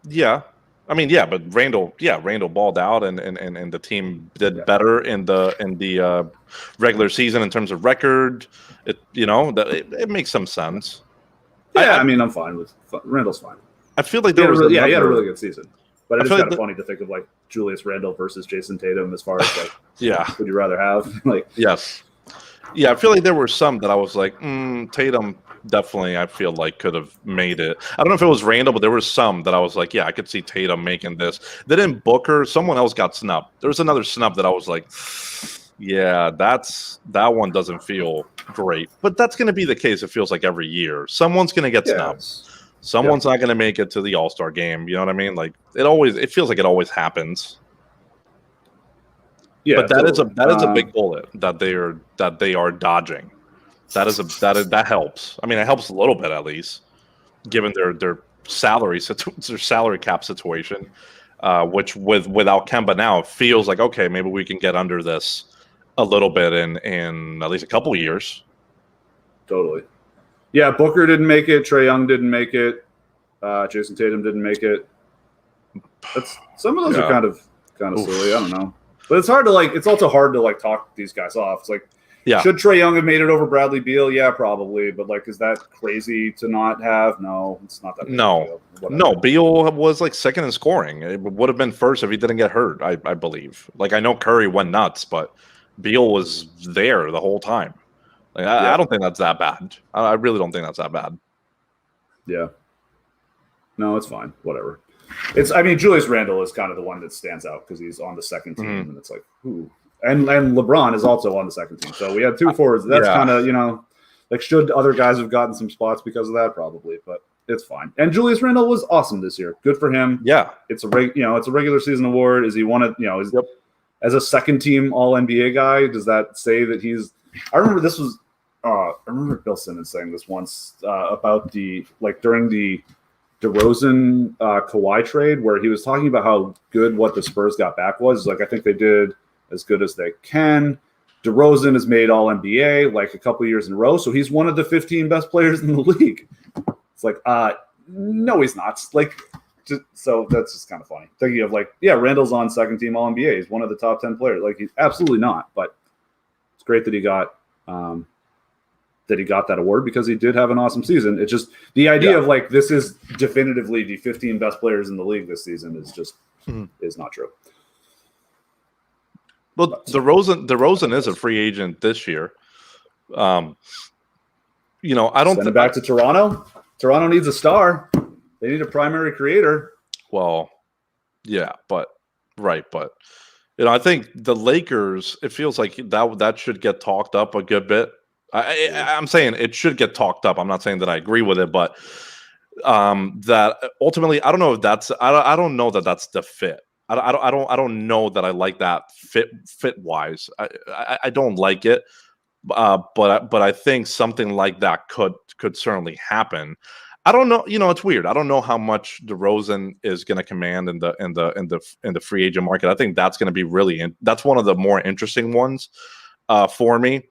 Yeah. I mean, but Randall balled out, and the team did better in the regular season in terms of record. It makes some sense. Yeah, I mean, I'm fine with Randall's fine. I feel like he had a really good season, but it's kind of funny to think of like Julius Randle versus Jason Tatum as far as like, would you rather have like? Yes. Yeah, I feel like there were some that I was like, Tatum definitely I feel like could have made it. I don't know if it was Randall, but there were some that I was like, yeah, I could see Tatum making this. Then Booker, someone else got snubbed. There was another snub that I was like, yeah, that one doesn't feel great. But that's going to be the case. It feels like every year someone's going to get snubbed. Someone's not going to make it to the All-Star game. You know what I mean? Like it feels like it always happens. Yeah, but that is a big bullet that they are dodging. That helps. I mean, it helps a little bit at least, given their salary cap situation, which without Kemba now, it feels like okay, maybe we can get under this a little bit in at least a couple of years. Totally. Yeah, Booker didn't make it. Trae Young didn't make it. Jason Tatum didn't make it. Some of those are kind of silly. I don't know, but it's hard to like. It's also hard to like talk these guys off. It's like, should Trae Young have made it over Bradley Beal? Yeah, probably. But like, is that crazy to not have? No, it's not that. No. Beal was like second in scoring. It would have been first if he didn't get hurt. I believe. Like I know Curry went nuts, but Beal was there the whole time. Like, I don't think that's that bad. I really don't think that's that bad. Yeah. No, it's fine. Whatever. I mean, Julius Randle is kind of the one that stands out because he's on the second team, and it's like, who? And LeBron is also on the second team. So we had two forwards. That's kind of, like, should other guys have gotten some spots because of that? Probably, but it's fine. And Julius Randle was awesome this year. Good for him. Yeah. It's a regular season award. Is he won it? As a second team All NBA guy, does that say that he's? I remember this was. I remember Bill Simmons saying this once about during the DeRozan Kawhi trade, where he was talking about how good what the Spurs got back was. Like, I think they did as good as they can. DeRozan has made All NBA like a couple years in a row, so he's one of the 15 best players in the league. It's like, no, he's not. Like, so that's just kind of funny. Thinking of like, yeah, Randall's on second team All NBA. He's one of the top 10 players. Like, he's absolutely not. But it's great that he got. That award because he did have an awesome season. It's just the idea of like this is definitively the 15 best players in the league this season is just is not true. Well, DeRozan is a free agent this year. I don't send it back to Toronto. Toronto needs a star. They need a primary creator. Well, yeah, but I think the Lakers. It feels like that should get talked up a good bit. I'm saying it should get talked up. I'm not saying that I agree with it, but that ultimately, I don't know if that's. I don't know that that's the fit. I don't know that I like that fit wise. I don't like it, but I think something like that could certainly happen. I don't know. It's weird. I don't know how much DeRozan is going to command in the free agent market. I think that's going to be that's one of the more interesting ones for me.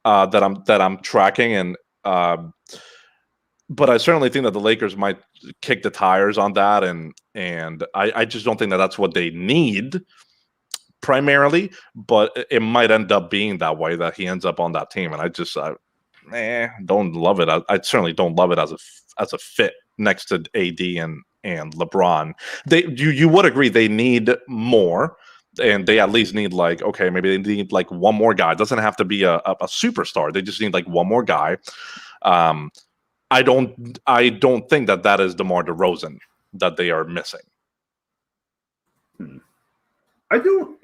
That I'm tracking, and but I certainly think that the Lakers might kick the tires on that, and I just don't think that that's what they need primarily, but it might end up being that way that he ends up on that team, and I don't love it. I certainly don't love it as a fit next to AD and LeBron. You would agree they need more. And they at least need maybe they need like one more guy. It doesn't have to be a superstar. They just need like one more guy. I don't think that is DeMar DeRozan that they are missing. I don't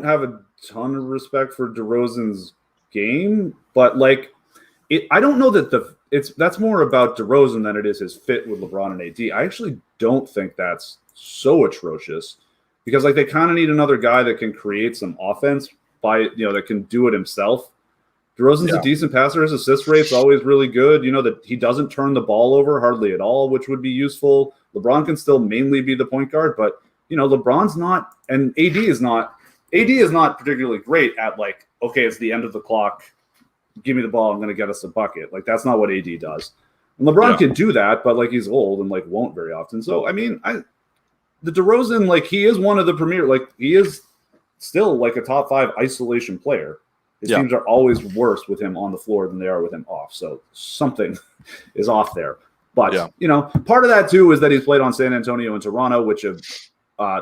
have a ton of respect for DeRozan's game, but I don't know that that's more about DeRozan than it is his fit with LeBron and AD. I actually don't think that's so atrocious. Because they kind of need another guy that can create some offense that can do it himself. DeRozan's a decent passer. His assist rate's always really good. That he doesn't turn the ball over hardly at all, which would be useful. LeBron can still mainly be the point guard, but LeBron's not, and AD is not. AD is not particularly great at okay, it's the end of the clock. Give me the ball. I'm going to get us a bucket. That's not what AD does. And LeBron can do that, but he's old and won't very often. So the DeRozan, he is one of the premier, he is still a top 5 isolation player. His teams are always worse with him on the floor than they are with him off. So something is off there. But, part of that too is that he's played on San Antonio and Toronto, which have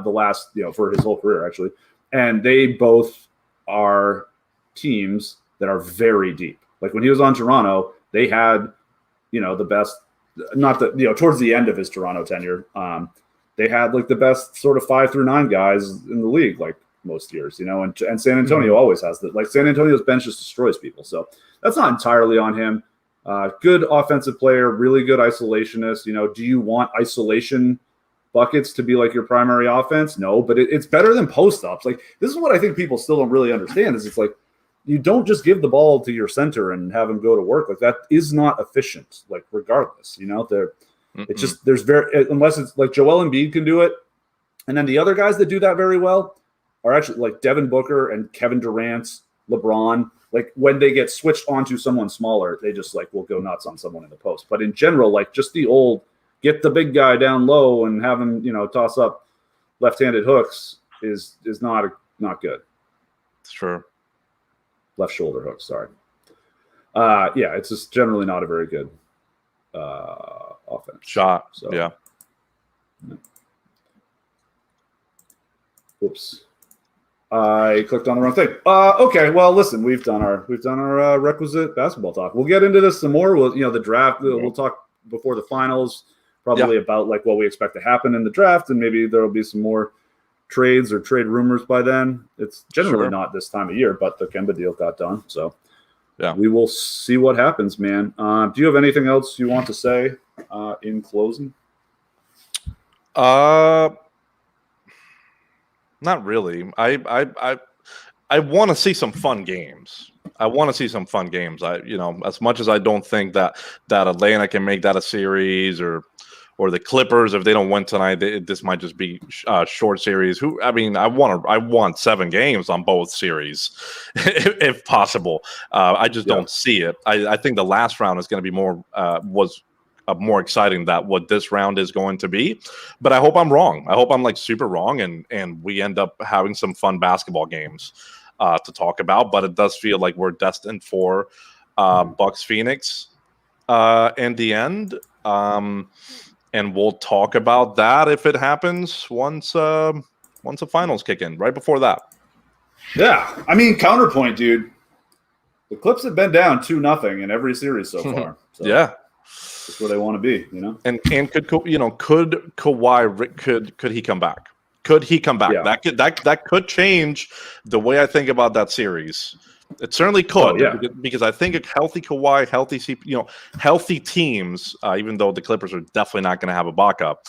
the last, for his whole career actually. And they both are teams that are very deep. Like when he was on Toronto, they had, the best, not the, towards the end of his Toronto tenure, they had like the best sort of 5 through 9 guys in the league, like most years, and San Antonio always has that. Like San Antonio's bench just destroys people. So that's not entirely on him. Good offensive player, really good isolationist. Do you want isolation buckets to be like your primary offense? No, but it's better than post ups. Like this is what I think people still don't really understand is it's like you don't just give the ball to your center and have him go to work. Like that is not efficient. Like regardless, it's just there's unless it's like Joel Embiid can do it, and then the other guys that do that very well are actually like Devin Booker and Kevin Durant, LeBron. Like when they get switched onto someone smaller, they just like will go nuts on someone in the post. But in general, like just the old get the big guy down low and have him, toss up left-handed hooks is not good. Sure. Left shoulder hooks, sorry. Yeah, it's just generally not a very good offense. Shot. So, yeah. Oops. I clicked on the wrong thing. Okay, well, listen, we've done our requisite basketball talk. We'll get into this some more. We'll, the draft. We'll talk before the finals, probably about like what we expect to happen in the draft, and maybe there will be some more trades or trade rumors by then. It's generally not this time of year, but the Kemba deal got done, so we will see what happens, man. Do you have anything else you want to say in closing? Not really. I want to see some fun games. As much as I don't think that Atlanta can make that a series, or the Clippers, if they don't win tonight, this might just be a short series. I want 7 games on both series, if possible. I just don't see it. I think the last round is going to be more exciting than what this round is going to be, but I hope I'm wrong. I hope I'm like super wrong, and we end up having some fun basketball games to talk about. But it does feel like we're destined for Bucks Phoenix in the end, and we'll talk about that if it happens once the finals kick in. Right before that, counterpoint, dude. The Clips have been down 2-0 in every series so far. So. Yeah. That's where they want to be, And could Kawhi could he come back? Could he come back? Yeah. That could change the way I think about that series. It certainly could, because I think a healthy Kawhi, healthy teams, even though the Clippers are definitely not going to have a backup,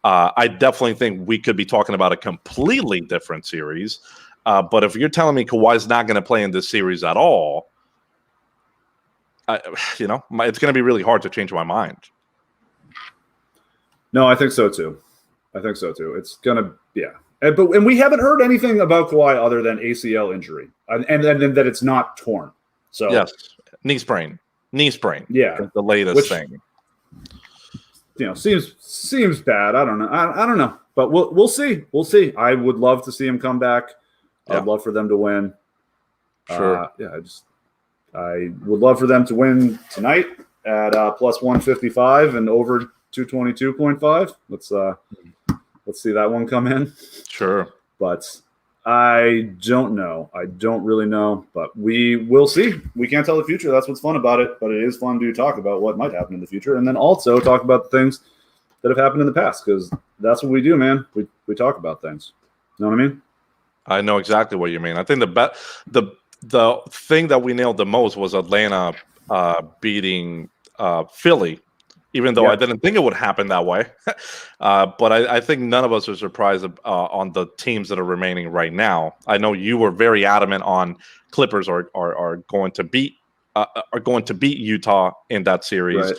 I definitely think we could be talking about a completely different series. But if you're telling me Kawhi's not going to play in this series at all, it's going to be really hard to change my mind. No, I think so too. It's going to, and we haven't heard anything about Kawhi other than ACL injury, and that it's not torn. So yes, knee sprain. Yeah, the latest thing. Seems bad. I don't know. I don't know, but we'll see. I would love to see him come back. I'd love for them to win. Sure. I would love for them to win tonight at plus 155 and over 222.5. Let's see that one come in. Sure. But I don't know. I don't really know, but we will see. We can't tell the future. That's what's fun about it. But it is fun to talk about what might happen in the future, and then also talk about the things that have happened in the past, because that's what we do, man. We talk about things. You know what I mean? I know exactly what you mean. I think the thing that we nailed the most was Atlanta beating Philly, even though I didn't think it would happen that way. But I think none of us are surprised on the teams that are remaining right now. I know you were very adamant on Clippers are going to beat Utah in that series. Right.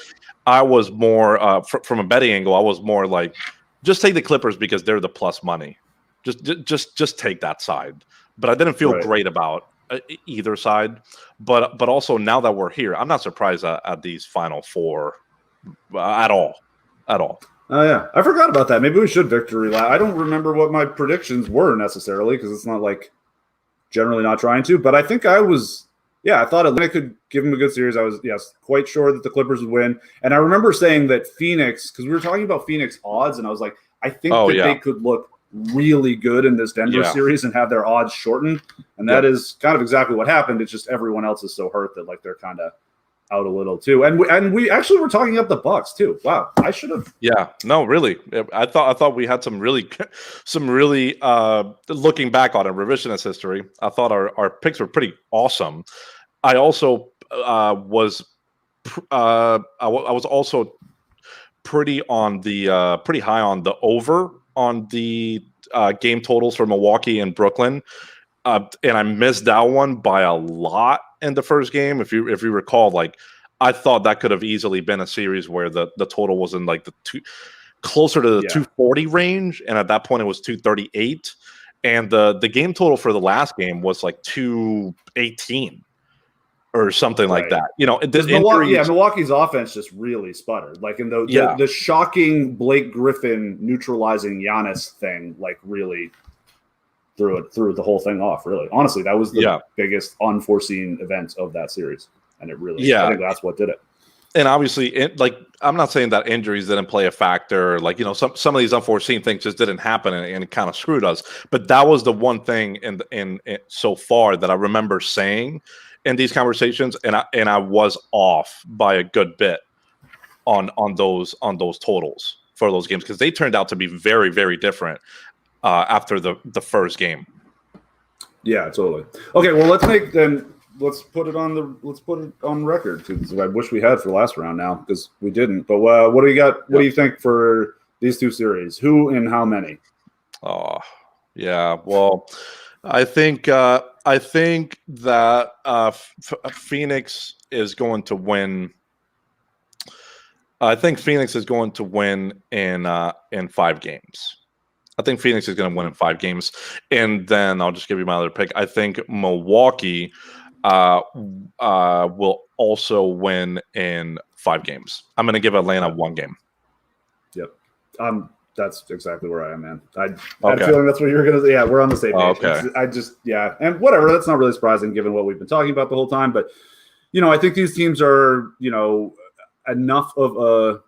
I was more from a betting angle. I was more like, just take the Clippers because they're the plus money. Just take that side. But I didn't feel great about either side. But also now that we're here, I'm not surprised at these Final Four at all. Oh yeah, I forgot about that. Maybe we should victory lap. I don't remember what my predictions were necessarily, because it's not like generally not trying to. But I think I was. Yeah, I thought Atlanta could give them a good series. I was, quite sure that the Clippers would win. And I remember saying that Phoenix, because we were talking about Phoenix odds, and I was like, I think they could look really good in this Denver Yeah. series and have their odds shortened. And that is kind of exactly what happened. It's just everyone else is so hurt that like they're kind of out a little too. And we actually were talking up the Bucks too. Wow, I should have. Yeah, no, really. I thought we had some really looking back on it, revisionist history. I thought our picks were pretty awesome. I also was I was also pretty high on the over on the game totals for Milwaukee and Brooklyn. And I missed that one by a lot in the first game. If you recall, like I thought that could have easily been a series where the total was in like closer to the 240 range, and at that point it was 238. And the game total for the last game was like 218 or something like that. You know, Milwaukee's offense just really sputtered. Like in the shocking Blake Griffin neutralizing Giannis thing, like really threw the whole thing off. Really, honestly, that was the biggest unforeseen event of that series, and it really, I think that's what did it. And obviously, I'm not saying that injuries didn't play a factor. Like, you know, some of these unforeseen things just didn't happen, and it kind of screwed us. But that was the one thing in so far that I remember saying in these conversations, and I was off by a good bit on those totals for those games, because they turned out to be very, very different after the first game. Yeah, totally. Okay, well, let's put it on record, because I wish we had for the last round now, because we didn't. But what do you got? What do you think for these two series? Who and how many? Oh, yeah. Well, I think that Phoenix is going to win. I think Phoenix is going to win in 5 games. I think Phoenix is going to win in 5 games, and then I'll just give you my other pick. I think Milwaukee will also win in 5 games. I'm going to give Atlanta 1 game. Yep. That's exactly where I am, man. I had a feeling that's what you were going to say. Yeah, we're on the same page. Okay. And whatever. That's not really surprising given what we've been talking about the whole time. But, you know, I think these teams are, you know, enough of a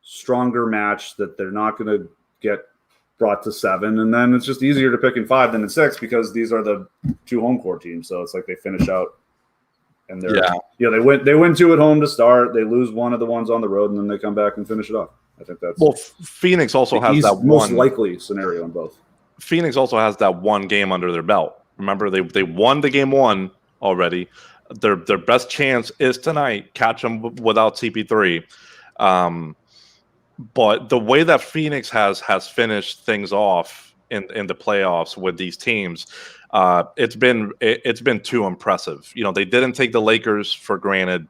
stronger match that they're not going to get brought to 7, and then it's just easier to pick in 5 than in 6, because these are the 2 home court teams. So it's like they finish out, and they're they win 2 at home to start, they lose 1 of the ones on the road, and then they come back and finish it off. I think that's Phoenix also has that most likely scenario in both. Phoenix also has that 1 game under their belt. Remember, they won the game 1 already. Their best chance is tonight. Catch them without CP3. But the way that Phoenix has finished things off in the playoffs with these teams, it's been too impressive. You know, they didn't take the Lakers for granted.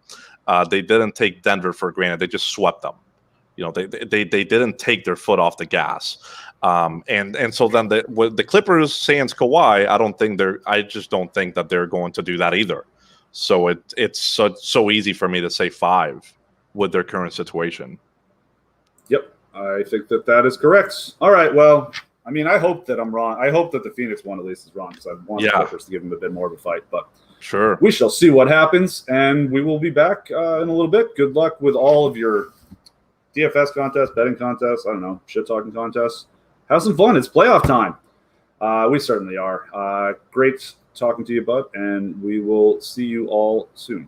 They didn't take Denver for granted. They just swept them. You know, they didn't take their foot off the gas. And so then with the Clippers, sans Kawhi, I just don't think that they're going to do that either. So it's so easy for me to say 5 with their current situation. Yep, I think that is correct. All right, well, I mean, I hope that I'm wrong. I hope that the Phoenix one at least is wrong, because I want the Clippers to give them a bit more of a fight. But sure, we shall see what happens, and we will be back in a little bit. Good luck with all of your DFS contests, betting contests, I don't know, shit-talking contests. Have some fun. It's playoff time. We certainly are. Great talking to you, bud, and we will see you all soon.